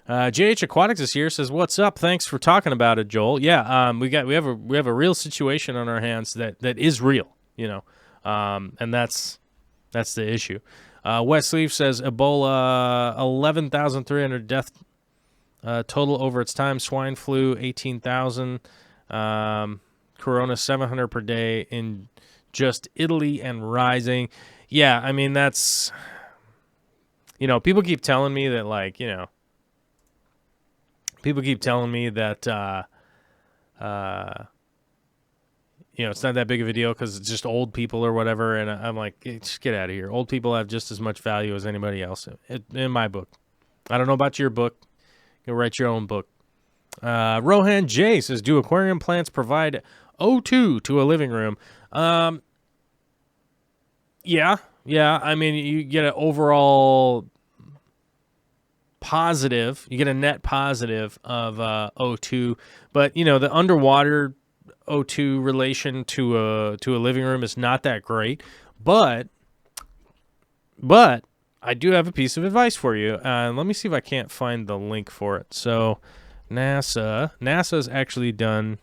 JH Aquatics is here. Says, "What's up? Thanks for talking about it, Joel." Yeah, we have a real situation on our hands that is real. And that's the issue. Westleaf says Ebola 11,300 death total over its time. Swine flu 18,000. Corona 700 per day in just Italy and rising. Yeah, I mean, that's, people keep telling me that, people keep telling me that, it's not that big of a deal because it's just old people or whatever. And I'm like, just get out of here. Old people have just as much value as anybody else in my book. I don't know about your book. Go write your own book. Rohan J says, do aquarium plants provide O2 to a living room? Yeah. I mean, you get an overall positive. You get a net positive of O2, but the underwater O2 relation to a living room is not that great. But I do have a piece of advice for you. Let me see if I can't find the link for it. So NASA's actually done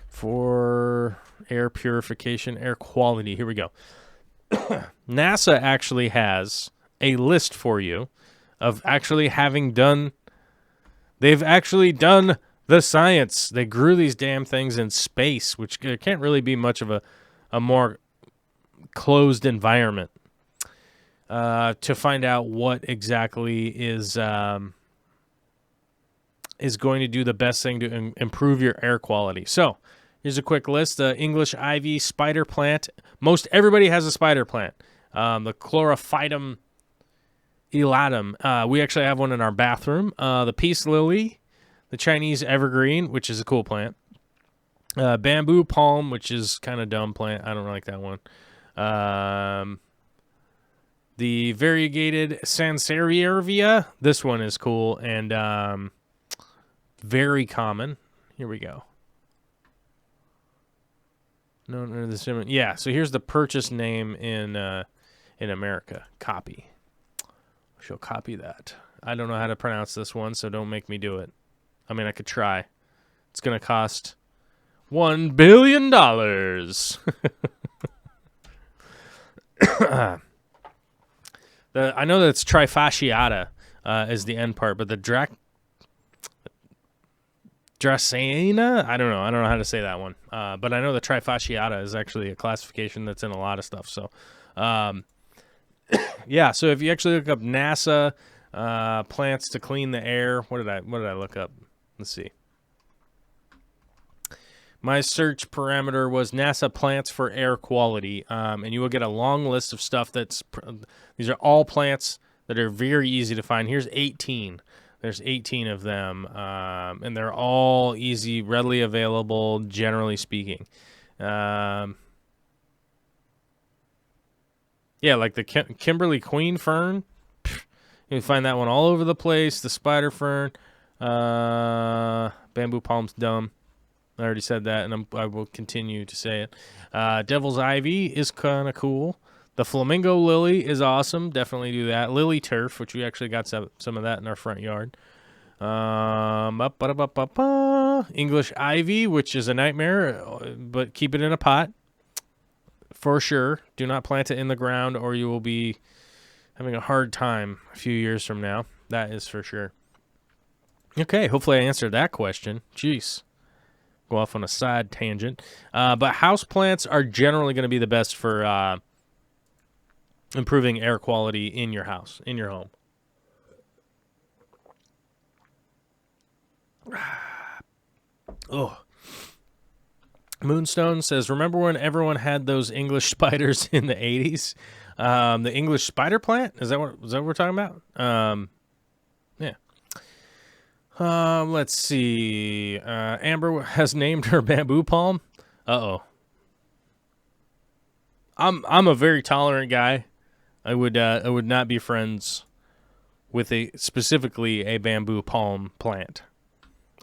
for air purification, air quality. Here we go. NASA actually has a list for you of actually having done. They've actually done the science. They grew these damn things in space, which can't really be much of a more closed environment, to find out what exactly is going to do the best thing to improve your air quality. So here's a quick list. The English ivy spider plant. Most everybody has a spider plant. The Chlorophytum elatum. We actually have one in our bathroom. The peace lily. The Chinese evergreen, which is a cool plant. Bamboo palm, which is kind of dumb plant. I don't like that one. The variegated Sansevieria. This one is cool and very common. Here we go. No, yeah. So here's the purchase name in America. Copy. She'll copy that. I don't know how to pronounce this one, so don't make me do it. I mean, I could try. It's gonna cost $1 billion. I know that's trifasciata is the end part, but the Dracaena? I don't know how to say that one. But I know the trifasciata is actually a classification that's in a lot of stuff. So, yeah. So if you actually look up NASA plants to clean the air, what did I look up? Let's see. My search parameter was NASA plants for air quality, and you will get a long list of stuff these are all plants that are very easy to find. Here's 18. There's 18 of them, and they're all easy, readily available, generally speaking. Yeah, like the Kimberly Queen fern. You can find that one all over the place. The spider fern. Bamboo palm's dumb. I already said that, and I will continue to say it. Devil's ivy is kind of cool. The flamingo lily is awesome. Definitely do that. Lily turf, which we actually got some of that in our front yard. English ivy, which is a nightmare, but keep it in a pot for sure. Do not plant it in the ground, or you will be having a hard time a few years from now. That is for sure. Okay, hopefully I answered that question. Jeez. Go off on a side tangent. But houseplants are generally going to be the best for improving air quality in your house, in your home. Oh. Moonstone says, remember when everyone had those English spiders in the 80s? The English spider plant? Is that what we're talking about? Yeah. Let's see. Amber has named her bamboo palm. Uh-oh. I'm a very tolerant guy. I would not be friends with specifically a bamboo palm plant.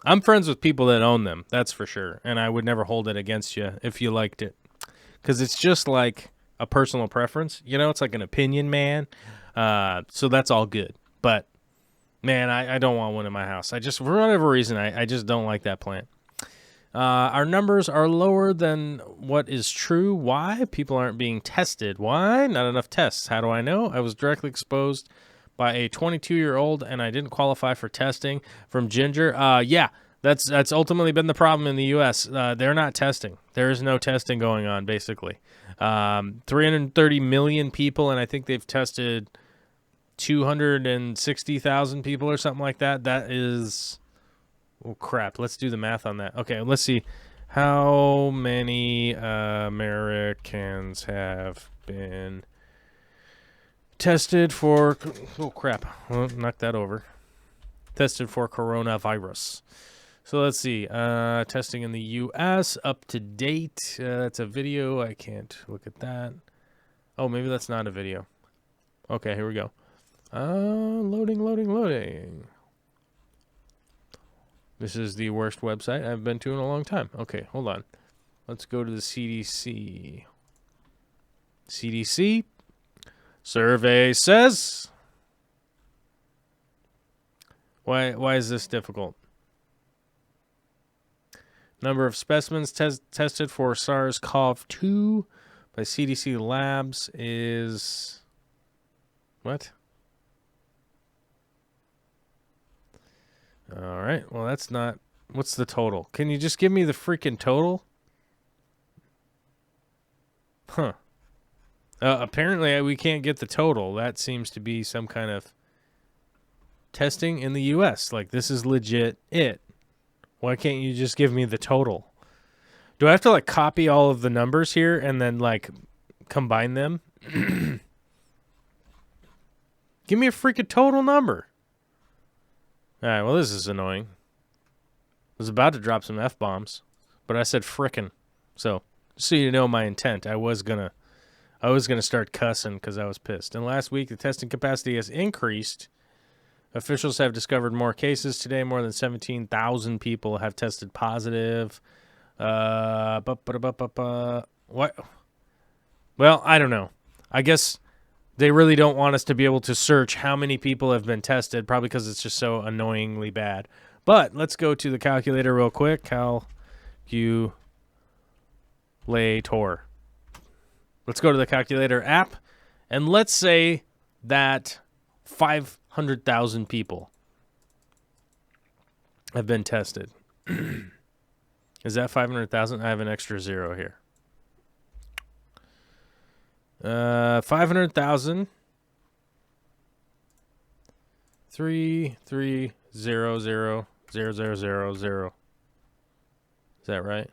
I'm friends with people that own them, that's for sure, and I would never hold it against you if you liked it, because it's just like a personal preference. You know, it's like an opinion, man. So that's all good. But man, I don't want one in my house. I just, for whatever reason, I just don't like that plant. Our numbers are lower than what is true. Why? People aren't being tested. Why? Not enough tests. How do I know? I was directly exposed by a 22-year-old, and I didn't qualify for testing from Ginger. Yeah, that's ultimately been the problem in the U.S. They're not testing. There is no testing going on, basically. 330 million people, and I think they've tested 260,000 people or something like that. That is... Oh, crap. Let's do the math on that. Okay, let's see. How many Americans have been tested for... Oh, crap. Well, knock that over. Tested for coronavirus. So let's see. Testing in the U.S. up to date. That's a video. I can't look at that. Oh, maybe that's not a video. Okay, here we go. Loading. This is the worst website I've been to in a long time. Okay, hold on. Let's go to the CDC. CDC survey says... Why is this difficult? Number of specimens tested for SARS-CoV-2 by CDC labs is... What? All right. Well, that's not... What's the total? Can you just give me the freaking total? Huh. Apparently, we can't get the total. That seems to be some kind of testing in the U.S. Like, this is legit it. Why can't you just give me the total? Do I have to, like, copy all of the numbers here and then, like, combine them? Give me a freaking total number. All right, well, this is annoying. I was about to drop some F-bombs, but I said frickin'. So, just so you know my intent, I was gonna start cussing because I was pissed. And last week, the testing capacity has increased. Officials have discovered more cases today. More than 17,000 people have tested positive. What? Well, I don't know. I guess they really don't want us to be able to search how many people have been tested, probably because it's just so annoyingly bad. But let's go to the calculator real quick. Calculator. Let's go to the calculator app, and let's say that 500,000 people have been tested. Is that 500,000? I have an extra zero here. 500,000. 3300000. Is that right?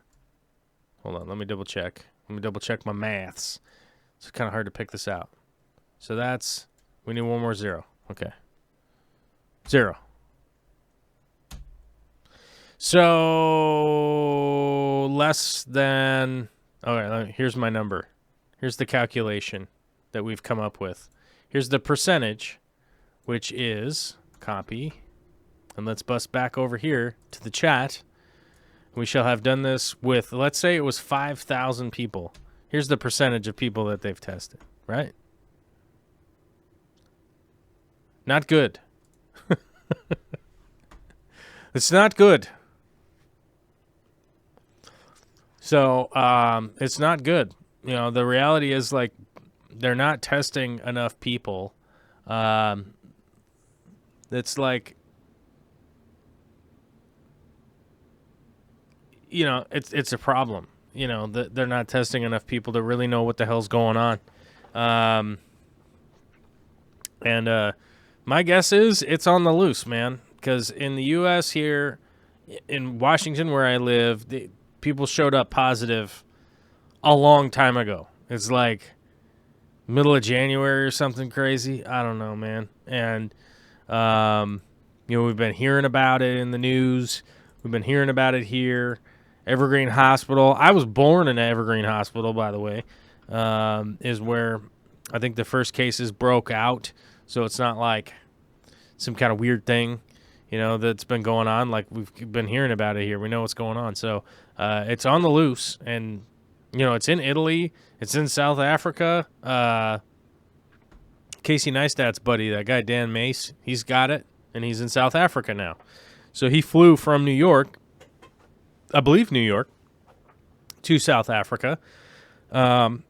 Hold on, let me double check. Let me double check my maths. It's kind of hard to pick this out. So that's, we need one more zero. Okay. 0. So less than, okay, here's my number. Here's the calculation that we've come up with. Here's the percentage, which is, copy, and let's bust back over here to the chat. We shall have done this with, let's say it was 5,000 people. Here's the percentage of people that they've tested, right? Not good. It's not good. So, it's not good. You know, the reality is, like, they're not testing enough people. It's like, it's a problem. They're not testing enough people to really know what the hell's going on. And my guess is it's on the loose, man. Because in the U.S. here, in Washington where I live, people showed up positive a long time ago. It's like middle of January or something crazy. I don't know, man. And, we've been hearing about it in the news. We've been hearing about it here. Evergreen Hospital. I was born in Evergreen Hospital, by the way, is where I think the first cases broke out. So it's not like some kind of weird thing, that's been going on. Like, we've been hearing about it here. We know what's going on. So it's on the loose. And, it's in Italy. It's in South Africa. Casey Neistat's buddy, that guy Dan Mace, he's got it. And he's in South Africa now. So he flew from New York, I believe New York, to South Africa. And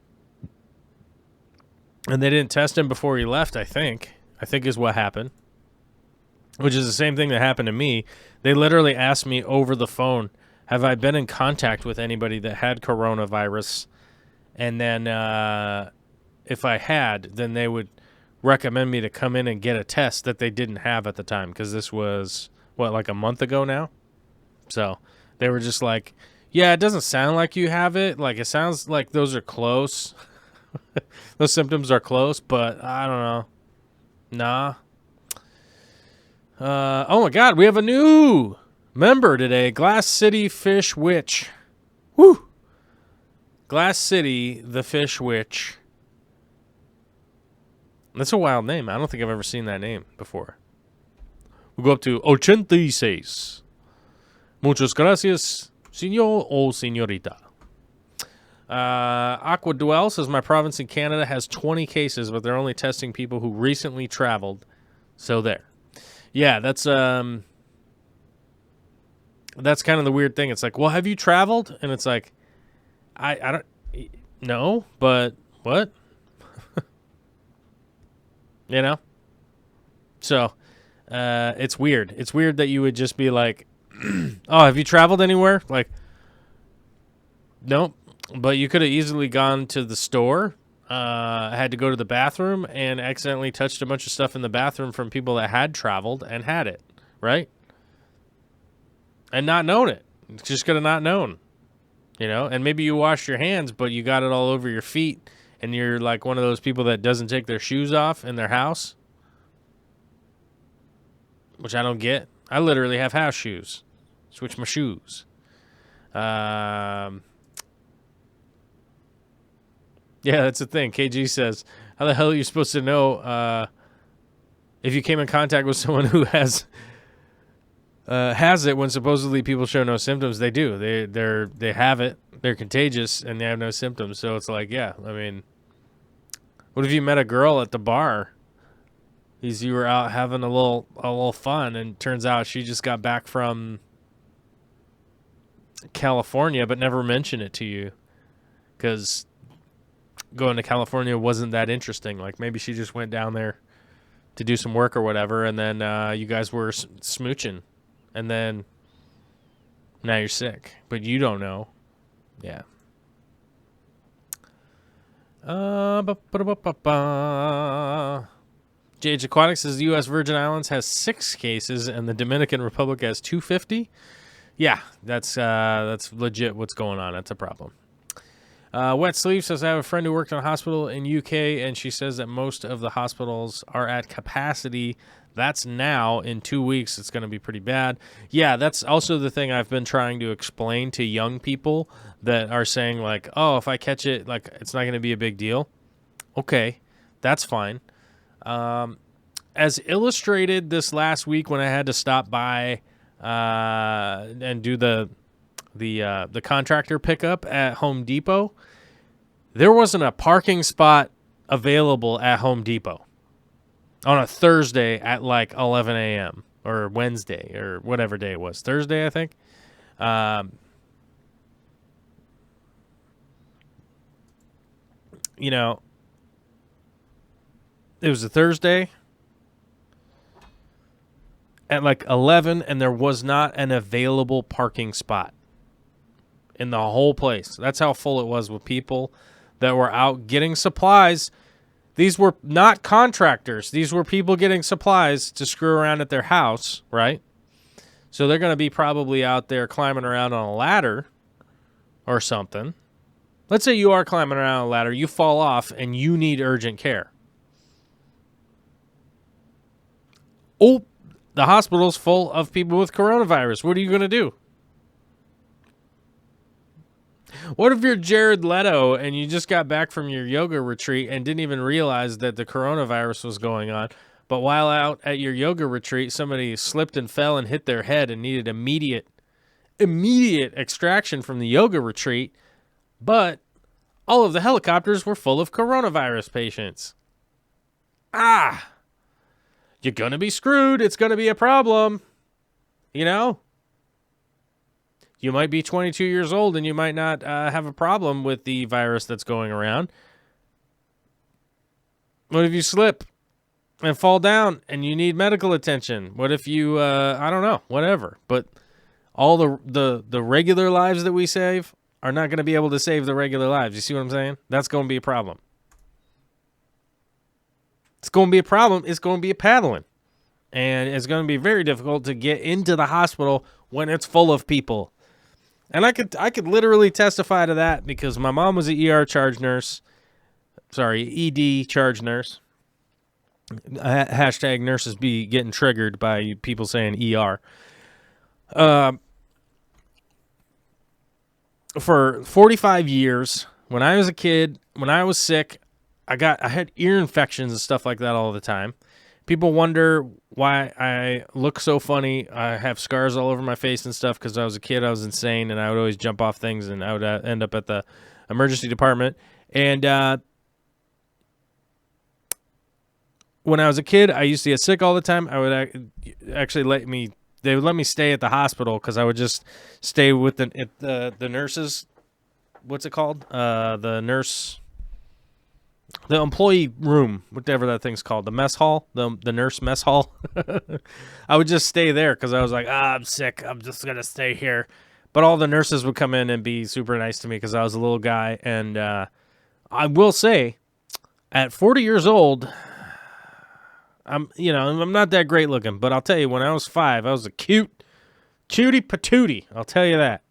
they didn't test him before he left, I think is what happened, which is the same thing that happened to me. They literally asked me over the phone, have I been in contact with anybody that had coronavirus? And then if I had, then they would recommend me to come in and get a test that they didn't have at the time, because this was, like a month ago now? So they were just like, yeah, it doesn't sound like you have it. Like, it sounds like those are close. Those symptoms are close, but I don't know. Nah. Oh my God, we have a new member today. Glass City Fish Witch. Woo! Glass City, the Fish Witch. That's a wild name. I don't think I've ever seen that name before. We'll go up to 86. Muchas gracias, señor o señorita. Aqua Duel says, my province in Canada has 20 cases, but they're only testing people who recently traveled. So there. Yeah, that's kind of the weird thing. It's like, well, have you traveled? And it's like, I don't, no, but what? So, it's weird. It's weird that you would just be like, oh, have you traveled anywhere? Like, nope. But you could have easily gone to the store, had to go to the bathroom, and accidentally touched a bunch of stuff in the bathroom from people that had traveled and had it, right? And not known it. Just could have not known, And maybe you washed your hands, but you got it all over your feet, and you're like one of those people that doesn't take their shoes off in their house, which I don't get. I literally have house shoes. Switch my shoes. Yeah, that's the thing. KG says, how the hell are you supposed to know if you came in contact with someone who has it when supposedly people show no symptoms? They do. They have it. They're contagious and they have no symptoms. So it's like, yeah, I mean, what if you met a girl at the bar? You were out having a little fun, and turns out she just got back from California but never mentioned it to you because going to California wasn't that interesting. Like, maybe she just went down there to do some work or whatever, and then you guys were smooching, and then now you're sick, but you don't know. Yeah. JH Aquatic says the U.S. Virgin Islands has 6 cases and the Dominican Republic has 250. Yeah, that's legit what's going on. That's a problem. Wet Sleeve says, I have a friend who worked in a hospital in UK, and she says that most of the hospitals are at capacity. That's now. In 2 weeks, it's going to be pretty bad. Yeah, that's also the thing I've been trying to explain to young people that are saying, like, oh, if I catch it, like, it's not going to be a big deal. Okay, that's fine. As illustrated this last week when I had to stop by and do the contractor pickup at Home Depot, there wasn't a parking spot available at Home Depot on a Thursday at like 11 a.m. or Wednesday or whatever day it was. Thursday, I think. It was a Thursday, at like 11, and there was not an available parking spot in the whole place. That's how full it was with people that were out getting supplies. These were not contractors. These were people getting supplies to screw around at their house, right? So they're going to be probably out there climbing around on a ladder or something. Let's say you are climbing around on a ladder, you fall off, and you need urgent care. Oh, the hospital's full of people with coronavirus. What are you going to do? What if you're Jared Leto and you just got back from your yoga retreat and didn't even realize that the coronavirus was going on? But while out at your yoga retreat, somebody slipped and fell and hit their head and needed immediate extraction from the yoga retreat. But all of the helicopters were full of coronavirus patients. You're going to be screwed. It's going to be a problem. You know? You might be 22 years old and you might not have a problem with the virus that's going around. What if you slip and fall down and you need medical attention? What if you, I don't know, whatever. But all the regular lives that we save are not going to be able to save the regular lives. You see what I'm saying? That's going to be a problem. It's going to be a problem. It's going to be a paddling. And it's going to be very difficult to get into the hospital when it's full of people. And I could literally testify to that because my mom was an ED charge nurse. Hashtag nurses be getting triggered by people saying ER. For 45 years, when I was a kid, when I was sick, I had ear infections and stuff like that all the time. People wonder why I look so funny. I have scars all over my face and stuff because I was a kid. I was insane, and I would always jump off things, and I would end up at the emergency department. And when I was a kid, I used to get sick all the time. I would actually they would let me stay at the hospital because I would just stay with the nurses. What's it called? The employee room, whatever that thing's called, the mess hall, the nurse mess hall. I would just stay there because I was like, I'm sick. I'm just going to stay here. But all the nurses would come in and be super nice to me because I was a little guy. And I will say, at 40 years old, I'm not that great looking. But I'll tell you, when I was 5, I was a cutie patootie. I'll tell you that.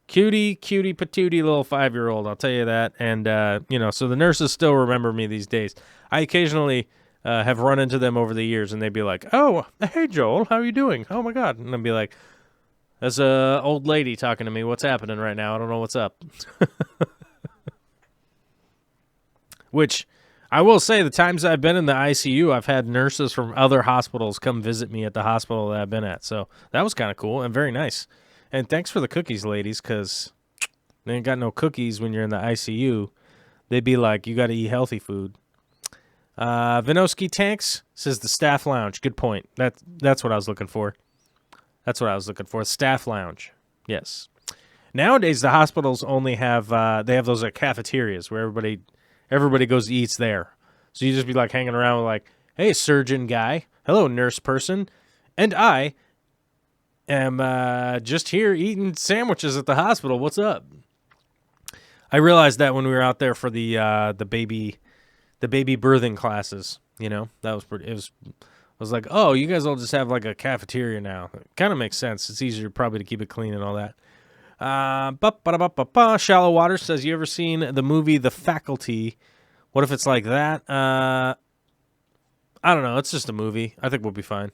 Cutie patootie little 5-year-old, I'll tell you that. And, so the nurses still remember me these days. I occasionally have run into them over the years, and they'd be like, oh, hey, Joel, how are you doing? Oh, my God. And I'd be like, that's a old lady talking to me. What's happening right now? I don't know what's up. Which, I will say, the times I've been in the ICU, I've had nurses from other hospitals come visit me at the hospital that I've been at. So that was kind of cool and very nice. And thanks for the cookies, ladies, because they ain't got no cookies when you're in the ICU. They'd be like, you got to eat healthy food. Vinosky Tanks says the staff lounge. Good point. That's what I was looking for. Staff lounge. Yes. Nowadays, the hospitals only have, they have those cafeterias where everybody goes to eats there. So you just be like hanging around with like, hey, surgeon guy. Hello, nurse person. And I am just here eating sandwiches at the hospital. What's up? I realized that when we were out there for the baby birthing classes. That was pretty. I was like, oh, you guys all just have like a cafeteria now. It kind of makes sense. It's easier probably to keep it clean and all that. Shallow Water says, you ever seen the movie The Faculty? What if it's like that? I don't know. It's just a movie. I think we'll be fine.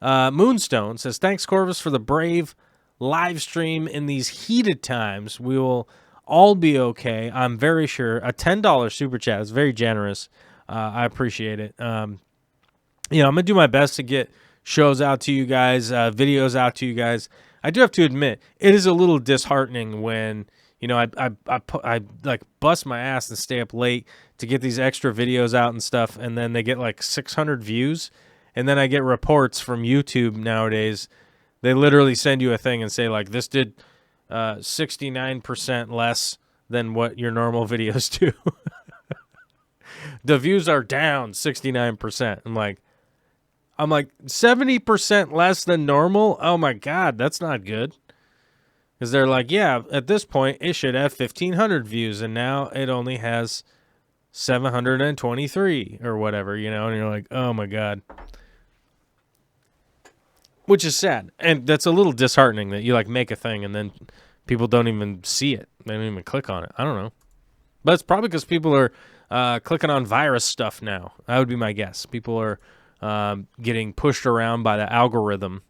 Moonstone says, thanks, Corvus, for the brave live stream in these heated times. We will all be okay. I'm very sure. A $10 super chat is very generous. I appreciate it. I'm going to do my best to get shows out to you guys, videos out to you guys. I do have to admit, it is a little disheartening when, I like bust my ass and stay up late to get these extra videos out and stuff, and then they get like 600 views. And then I get reports from YouTube nowadays. They literally send you a thing and say, like, this did 69% less than what your normal videos do. The views are down 69%. I'm like, I'm like, 70% less than normal? Oh my God, that's not good. Because they're like, yeah, at this point, it should have 1,500 views, and now it only has 723 or whatever, and you're like, oh my God. Which is sad. And that's a little disheartening that you, like, make a thing and then people don't even see it. They don't even click on it. I don't know. But it's probably because people are clicking on virus stuff now. That would be my guess. People are getting pushed around by the algorithm.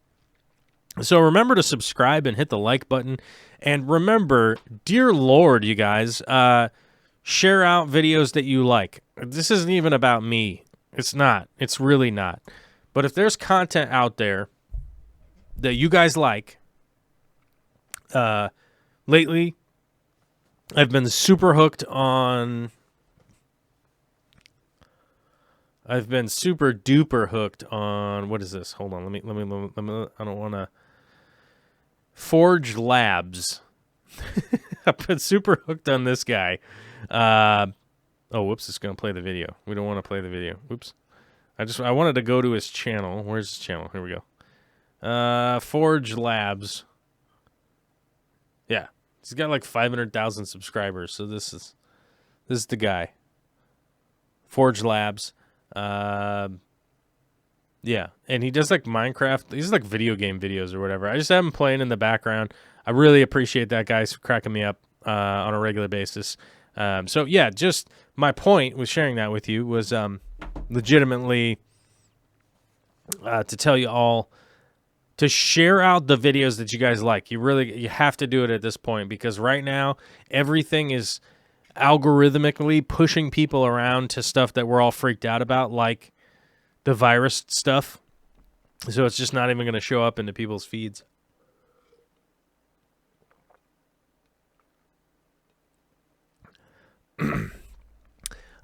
So remember to subscribe and hit the like button. And remember, dear Lord, you guys, share out videos that you like. This isn't even about me. It's not. It's really not. But if there's content out there that you guys like, lately, I've been super hooked on... I've been super duper hooked on... What is this? Hold on. Let me I don't want to... Forge Labs. I've been super hooked on this guy. Oh, whoops, it's going to play the video. We don't want to play the video. Whoops. I wanted to go to his channel. Where's his channel? Here we go. Forge Labs. Yeah. He's got like 500,000 subscribers, so this is the guy. Forge Labs. Yeah, and he does like Minecraft. These like video game videos or whatever. I just have him playing in the background. I really appreciate that guy for cracking me up on a regular basis. So yeah, just my point with sharing that with you was legitimately to tell you all to share out the videos that you guys like. You have to do it at this point because right now everything is algorithmically pushing people around to stuff that we're all freaked out about, like the virus stuff. So it's just not even going to show up into people's feeds.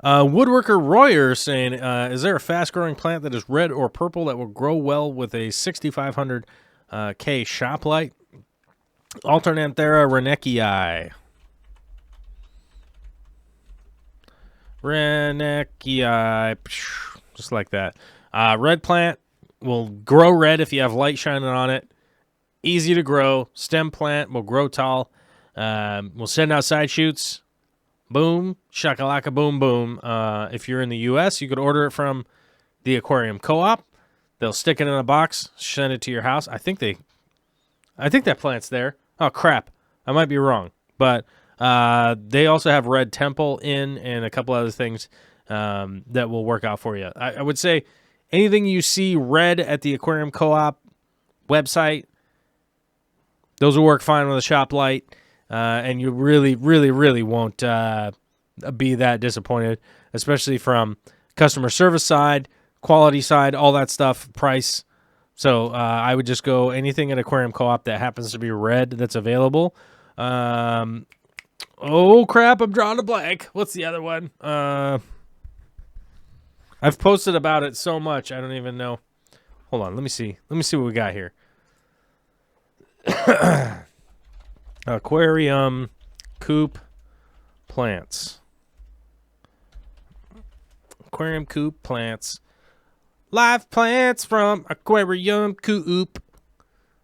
Woodworker Royer saying, is there a fast-growing plant that is red or purple that will grow well with a 6500 K shop light? Alternanthera renekii. Just like that. Red plant will grow red if you have light shining on it. Easy to grow. Stem plant will grow tall. We'll send out side shoots. Boom, shakalaka, boom, boom. If you're in the U.S., you could order it from the Aquarium Co-op. They'll stick it in a box, send it to your house. I think that plant's there. Oh, crap. I might be wrong. But they also have Red Temple in and a couple other things that will work out for you. I would say anything you see red at the Aquarium Co-op website, those will work fine with a shop light. And you really, really, really won't be that disappointed, especially from customer service side, quality side, all that stuff, price. So I would just go anything at Aquarium Co-op that happens to be red that's available. Oh, crap, I'm drawing a blank. What's the other one? I've posted about it so much, I don't even know. Hold on, let me see. Let me see what we got here. Aquarium coop plants. Aquarium coop plants. Live plants from Aquarium coop.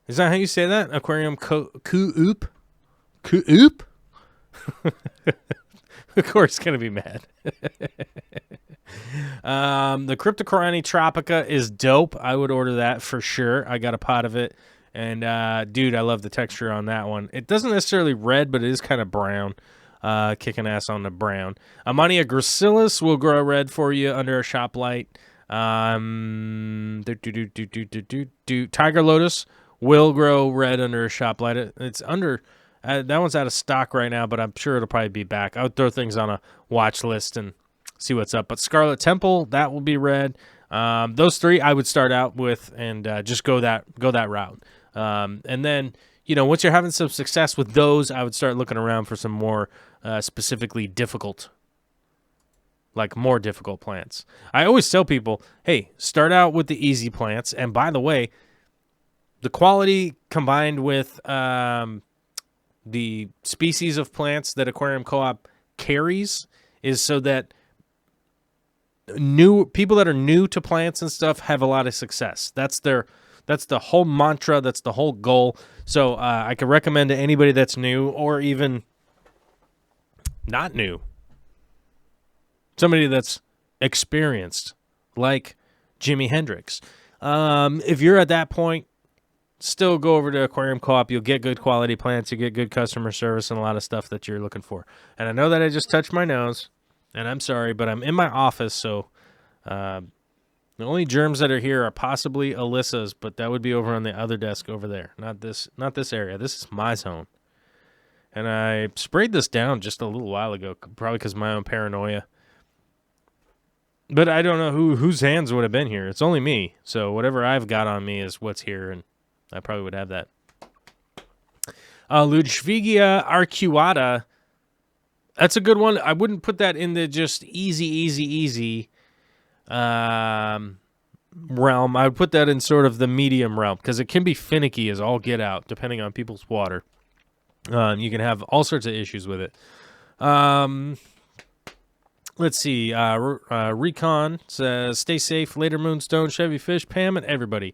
Is that how you say that? Aquarium coop? Coop? Of course, going to be mad. The Cryptocorani Tropica is dope. I would order that for sure. I got a pot of it. And, dude, I love the texture on that one. It doesn't necessarily red, but it is kind of brown. Kicking ass on the brown. Amania gracilis will grow red for you under a shop light. Tiger Lotus will grow red under a shop light. It's under... that one's out of stock right now, but I'm sure it'll probably be back. I would throw things on a watch list and see what's up. But Scarlet Temple, that will be red. Those three I would start out with and just go that route. And then, once you're having some success with those, I would start looking around for some more specifically difficult, like more difficult plants. I always tell people, hey, start out with the easy plants. And by the way, the quality combined with the species of plants that Aquarium Co-op carries is so that new people that are new to plants and stuff have a lot of success. That's the whole mantra. That's the whole goal. So I could recommend to anybody that's new or even not new, somebody that's experienced, like Jimi Hendrix. If you're at that point, still go over to Aquarium Co-op. You'll get good quality plants. You get good customer service and a lot of stuff that you're looking for. And I know that I just touched my nose, and I'm sorry, but I'm in my office, so the only germs that are here are possibly Alyssa's, but that would be over on the other desk over there. Not this area. This is my zone. And I sprayed this down just a little while ago, probably because of my own paranoia. But I don't know whose hands would have been here. It's only me. So whatever I've got on me is what's here, and I probably would have that. Ludwigia arcuata. That's a good one. I wouldn't put that in the just easy realm. I would put that in sort of the medium realm because it can be finicky as all get out, depending on people's water. You can have all sorts of issues with it. Let's see. Recon says, stay safe. Later Moonstone, Chevy Fish, Pam, and everybody.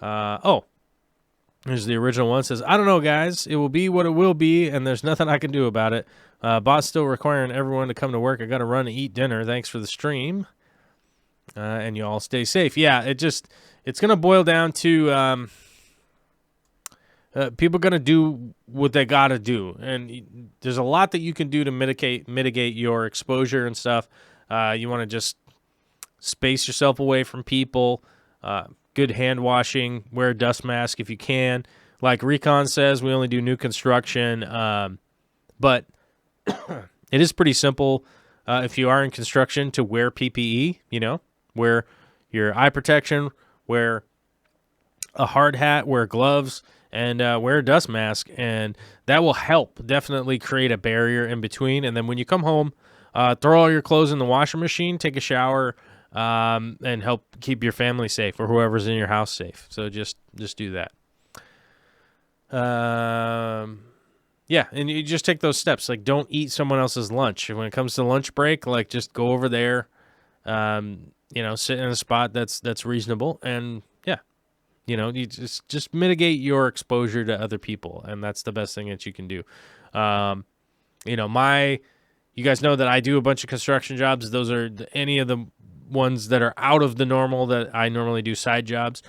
Here's the original one. It says, I don't know, guys. It will be what it will be, and there's nothing I can do about it. Boss still requiring everyone to come to work. I got to run and eat dinner. Thanks for the stream. And you all stay safe. Yeah, it's going to boil down to people going to do what they got to do. And there's a lot that you can do to mitigate your exposure and stuff. You want to just space yourself away from people. Good hand washing, wear a dust mask if you can. Like Recon says, we only do new construction, but it is pretty simple if you are in construction to wear PPE, wear your eye protection, wear a hard hat, wear gloves, and wear a dust mask, and that will help definitely create a barrier in between. And then when you come home, throw all your clothes in the washer machine, take a shower, and help keep your family safe or whoever's in your house safe. So just do that. Yeah, and you just take those steps. Like, don't eat someone else's lunch. When it comes to lunch break, like, just go over there, sit in a spot that's reasonable, and yeah, you just mitigate your exposure to other people, and that's the best thing that you can do. You guys know that I do a bunch of construction jobs. Those are any of the ones that are out of the normal that I normally do side jobs.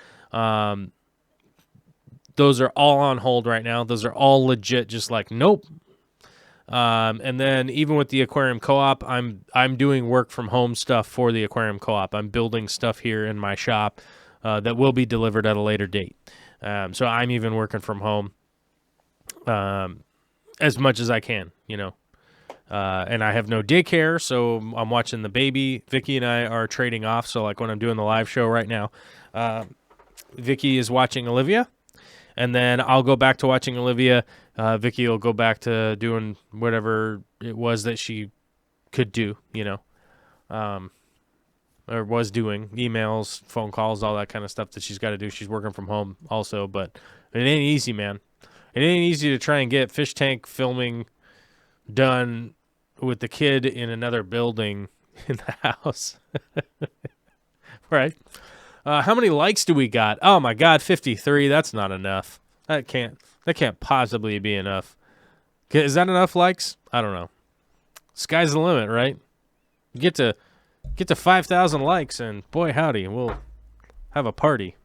Those are all on hold right now. Those are all legit, just like, nope. And then even with the Aquarium Co-op, I'm doing work from home stuff for the Aquarium Co-op. I'm building stuff here in my shop that will be delivered at a later date. So I'm even working from home as much as I can, and I have no daycare, so I'm watching the baby. Vicky and I are trading off. So like when I'm doing the live show right now, Vicky is watching Olivia. And then I'll go back to watching Olivia. Vicky will go back to doing whatever it was that she could do, or was doing, emails, phone calls, all that kind of stuff that she's got to do. She's working from home also, but it ain't easy, man. It ain't easy to try and get fish tank filming done with the kid in another building in the house. Right? How many likes do we got? Oh my God, 53. That's not enough. That can't possibly be enough. Is that enough likes? I don't know. Sky's the limit, right? Get to 5,000 likes, and boy howdy, we'll have a party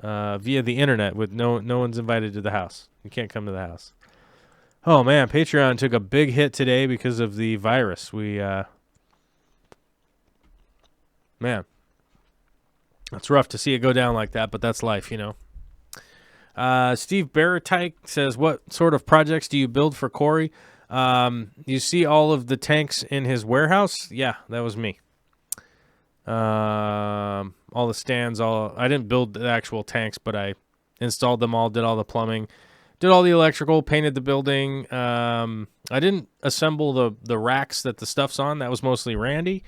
via the internet with no one's invited to the house. You can't come to the house. Oh man, Patreon took a big hit today because of the virus. Man. It's rough to see it go down like that, but that's life, Steve Baratike says, what sort of projects do you build for Corey? You see all of the tanks in his warehouse? Yeah, that was me. All the stands, I didn't build the actual tanks, but I installed them all, did all the plumbing, did all the electrical, painted the building. I didn't assemble the racks that the stuff's on. That was mostly Randy.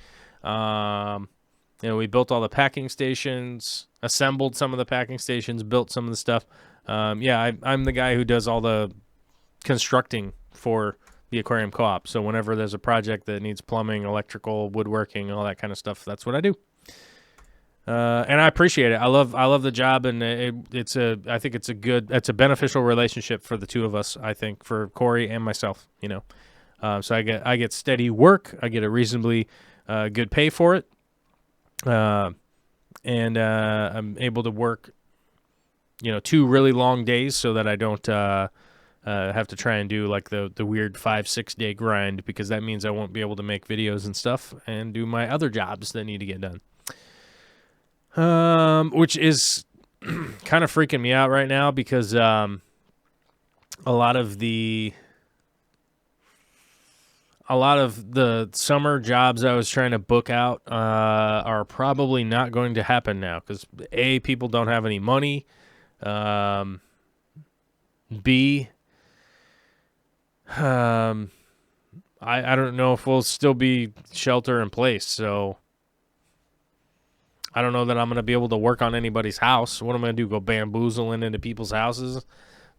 We built all the packing stations, assembled some of the packing stations, built some of the stuff. I'm the guy who does all the constructing for the aquarium co-op. So whenever there's a project that needs plumbing, electrical, woodworking, all that kind of stuff, that's what I do. And I appreciate it. I love the job, and I think it's a beneficial relationship for the two of us. I think for Corey and myself, so I get steady work. I get a reasonably good pay for it, and I'm able to work, 2 really long days so that I don't have to try and do like the weird 5-6 day grind, because that means I won't be able to make videos and stuff and do my other jobs that need to get done. Which is kind of freaking me out right now, because a lot of the summer jobs I was trying to book out are probably not going to happen now, because A, people don't have any money. B, I don't know if we'll still be shelter in place, so I don't know that I'm going to be able to work on anybody's house. What am I going to do, go bamboozling into people's houses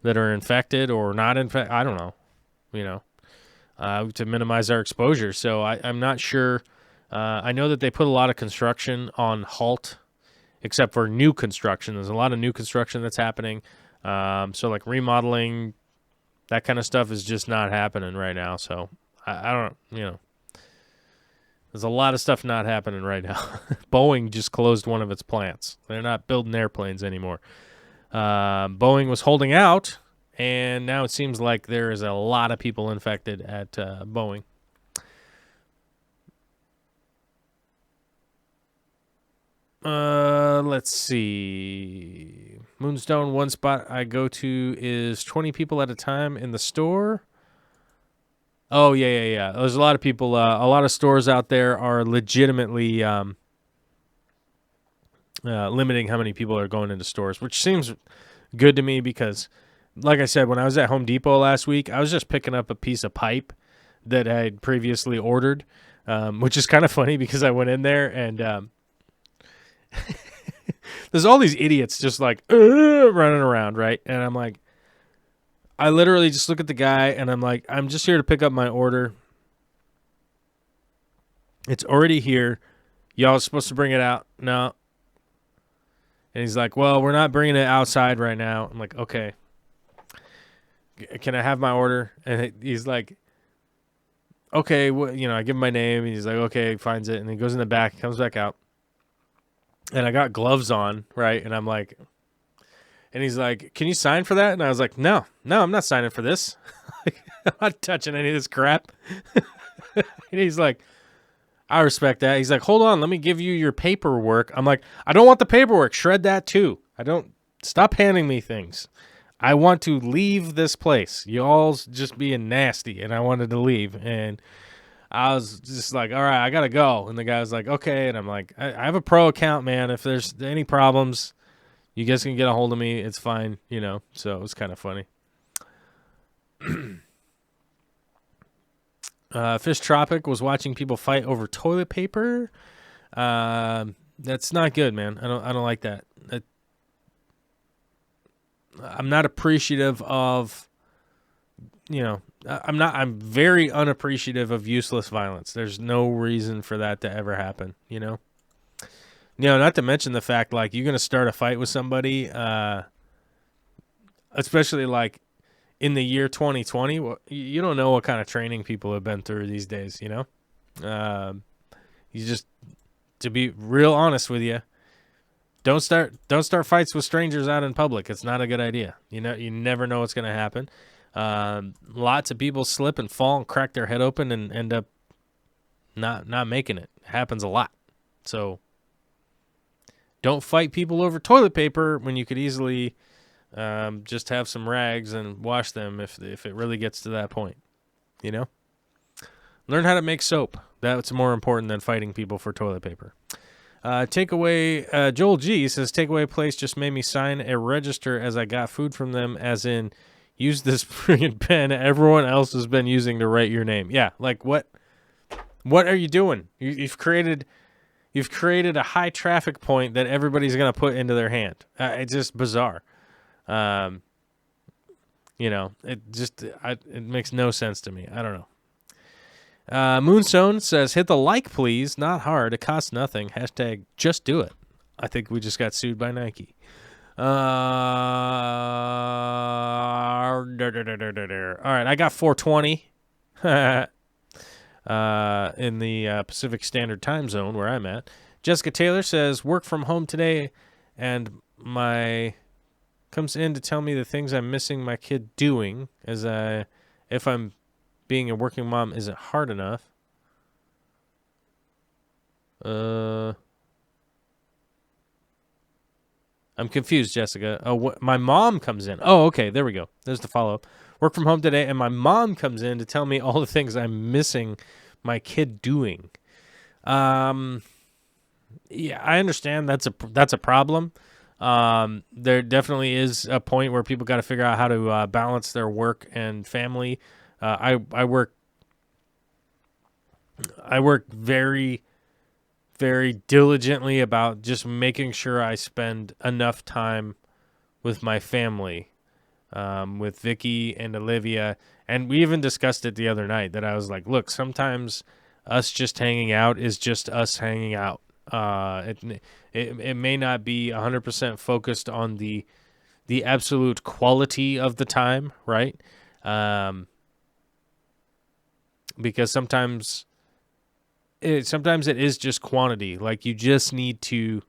that are infected or not infected? I don't know, to minimize our exposure. So I'm not sure. I know that they put a lot of construction on halt, except for new construction. There's a lot of new construction that's happening. So like remodeling, that kind of stuff is just not happening right now. So I don't, there's a lot of stuff not happening right now. Boeing just closed one of its plants. They're not building airplanes anymore. Boeing was holding out, and now it seems like there is a lot of people infected at Boeing. Let's see. Moonstone, one spot I go to is 20 people at a time in the store. Oh, yeah. There's a lot of people, a lot of stores out there are legitimately limiting how many people are going into stores, which seems good to me because, like I said, when I was at Home Depot last week, I was just picking up a piece of pipe that I had previously ordered, which is kind of funny because I went in there and there's all these idiots just like running around, right? And I'm like, I literally just look at the guy and I'm like, I'm just here to pick up my order. It's already here. Y'all are supposed to bring it out. No. And he's like, well, we're not bringing it outside right now. I'm like, okay. Can I have my order? And he's like, okay. I give him my name. And he's like, okay, finds it. And he goes in the back, comes back out. And I got gloves on, right? And I'm like, and he's like, can you sign for that? And I was like, no, I'm not signing for this. I'm not touching any of this crap. And he's like, I respect that. He's like, hold on, let me give you your paperwork. I'm like, I don't want the paperwork. Shred that too. Stop handing me things. I want to leave this place. You all's just being nasty. And I wanted to leave. And I was just like, all right, I got to go. And the guy was like, okay. And I'm like, I have a pro account, man. If there's any problems, you guys can get a hold of me. It's fine, So it was kind of funny. Fish Tropic was watching people fight over toilet paper. That's not good, man. I don't like that. I'm not appreciative of, I'm very unappreciative of useless violence. There's no reason for that to ever happen, not to mention the fact, like, you're going to start a fight with somebody, especially, like, in the year 2020, you don't know what kind of training people have been through these days, You just, to be real honest with you, don't start fights with strangers out in public. It's not a good idea. You never know what's going to happen. Lots of people slip and fall and crack their head open and end up not making it. It happens a lot. So don't fight people over toilet paper when you could easily just have some rags and wash them if it really gets to that point. Learn how to make soap. That's more important than fighting people for toilet paper. Takeaway, Joel G says, takeaway place just made me sign a register as I got food from them, as in use this friggin' pen everyone else has been using to write your name. Yeah, like what are you doing? You've created a high traffic point that everybody's going to put into their hand. It's just bizarre. it makes no sense to me. I don't know. Moonstone says, hit the like, please. Not hard. It costs nothing. Hashtag just do it. I think we just got sued by Nike. All right, I got 420 in the Pacific Standard Time Zone where I'm at. Jessica Taylor says, work from home today, and my comes in to tell me the things I'm missing my kid doing, if I'm being a working mom isn't hard enough. I'm confused, Jessica. Oh, my mom comes in. Oh, okay, there we go. There's the follow-up. Work from home today, and my mom comes in to tell me all the things I'm missing my kid doing. Yeah, I understand that's a problem. There definitely is a point where people got to figure out how to balance their work and family. I work very, very diligently about just making sure I spend enough time with my family, with Vicky and Olivia. And we even discussed it the other night that I was like, look, sometimes us just hanging out is just us hanging out. It may not be 100% focused on the absolute quality of the time, right? Because sometimes it is just quantity. Like, you just need to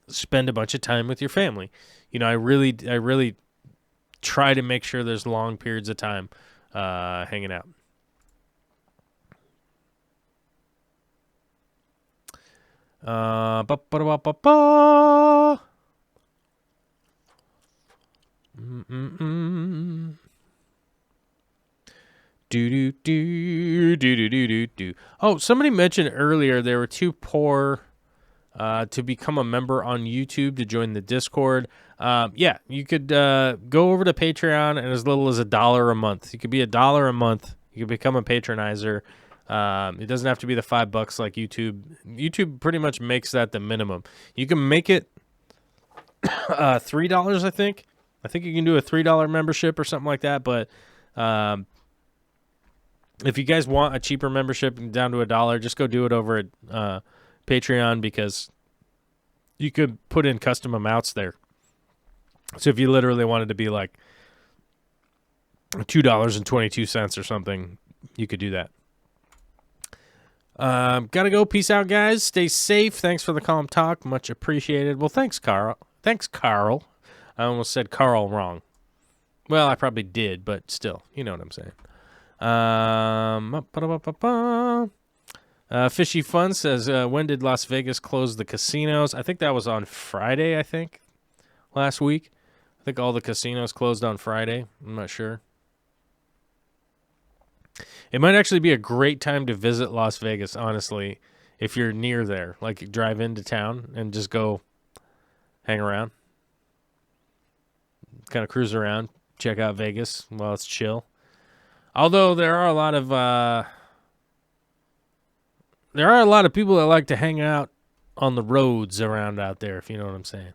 spend a bunch of time with your family. I really try to make sure there's long periods of time hanging out. Oh, somebody mentioned earlier they were too poor to become a member on YouTube to join the Discord. Yeah, you could go over to Patreon, and as little as $1 a month. You could be $1 a month. You could become a patronizer. It doesn't have to be the $5 like YouTube. YouTube pretty much makes that the minimum. You can make it $3, I think. I think you can do a $3 membership or something like that, but if you guys want a cheaper membership down to $1, just go do it over at Patreon, because you could put in custom amounts there. So if you literally wanted to be like $2.22 or something, you could do that. Gotta go. Peace out, guys. Stay safe. Thanks for the calm talk. Much appreciated. Well, thanks, Carl. I almost said Carl wrong. Well, I probably did, but still, you know what I'm saying. Fishy Fun says, when did Las Vegas close the casinos? I think that was on Friday, last week. I think all the casinos closed on Friday. I'm not sure. It might actually be a great time to visit Las Vegas, honestly, if you're near there. Like, drive into town and just go hang around. Kind of cruise around, check out Vegas while it's chill. Although there are a lot of people that like to hang out on the roads around out there, if you know what I'm saying.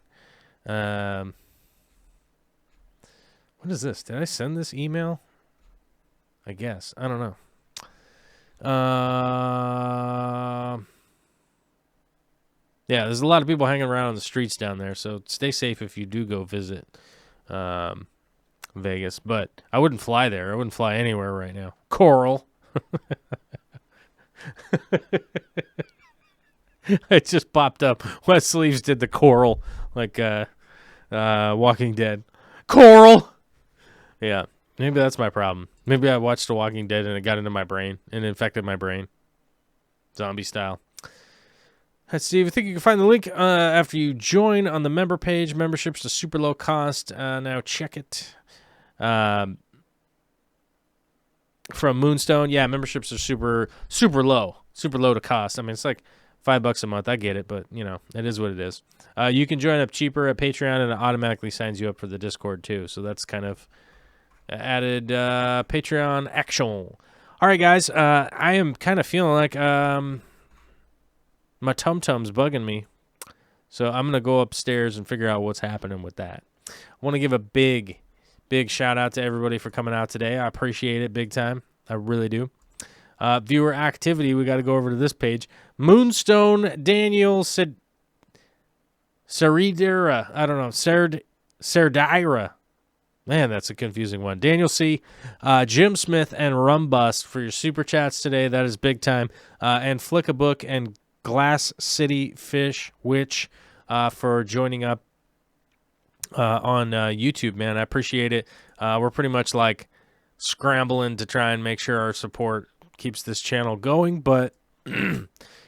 What is this? Did I send this email? I guess. I don't know. Yeah, there's a lot of people hanging around on the streets down there, so stay safe if you do go visit Vegas. But I wouldn't fly there. I wouldn't fly anywhere right now. Coral. It just popped up. Wes Sleeves did the Coral, like Walking Dead. Coral! Yeah, maybe that's my problem. Maybe I watched The Walking Dead and it got into my brain and infected my brain. Zombie style. Let's see. I think you can find the link after you join on the member page. Memberships are super low cost. Now check it. From Moonstone. Yeah, memberships are super low. Super low to cost. I mean, it's like $5 a month. I get it, but, it is what it is. You can join up cheaper at Patreon, and it automatically signs you up for the Discord, too. So that's kind of added Patreon action. All right, guys. I am kind of feeling like my tum-tum's bugging me. So I'm going to go upstairs and figure out what's happening with that. I want to give a big Big shout out to everybody for coming out today. I appreciate it big time. I really do. Viewer activity, we got to go over to this page. Moonstone Daniel Saridira. I don't know. Sardira. Man, that's a confusing one. Daniel C., Jim Smith, and Rumbust for your super chats today. That is big time. And Flickabook and Glass City Fish Witch for joining up on YouTube, man. I appreciate it. We're pretty much like scrambling to try and make sure our support keeps this channel going. But,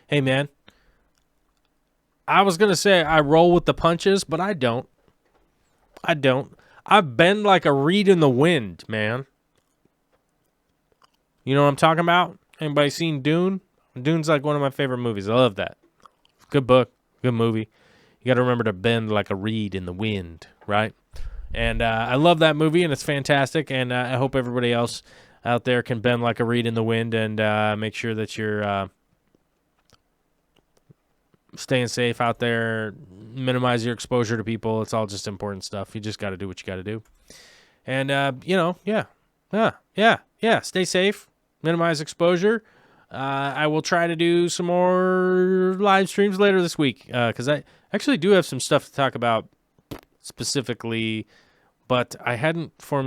hey, man, I was going to say I roll with the punches, but I don't. I bend like a reed in the wind, man. You know what I'm talking about? Anybody seen Dune? Dune's like one of my favorite movies. I love that. Good book, good movie. You got to remember to bend like a reed in the wind, right? And I love that movie, and it's fantastic. And I hope everybody else out there can bend like a reed in the wind and make sure that you're staying safe out there, minimize your exposure to people. It's all just important stuff. You just got to do what you got to do. And, stay safe, minimize exposure. I will try to do some more live streams later this week because I actually do have some stuff to talk about specifically, but I hadn't formulated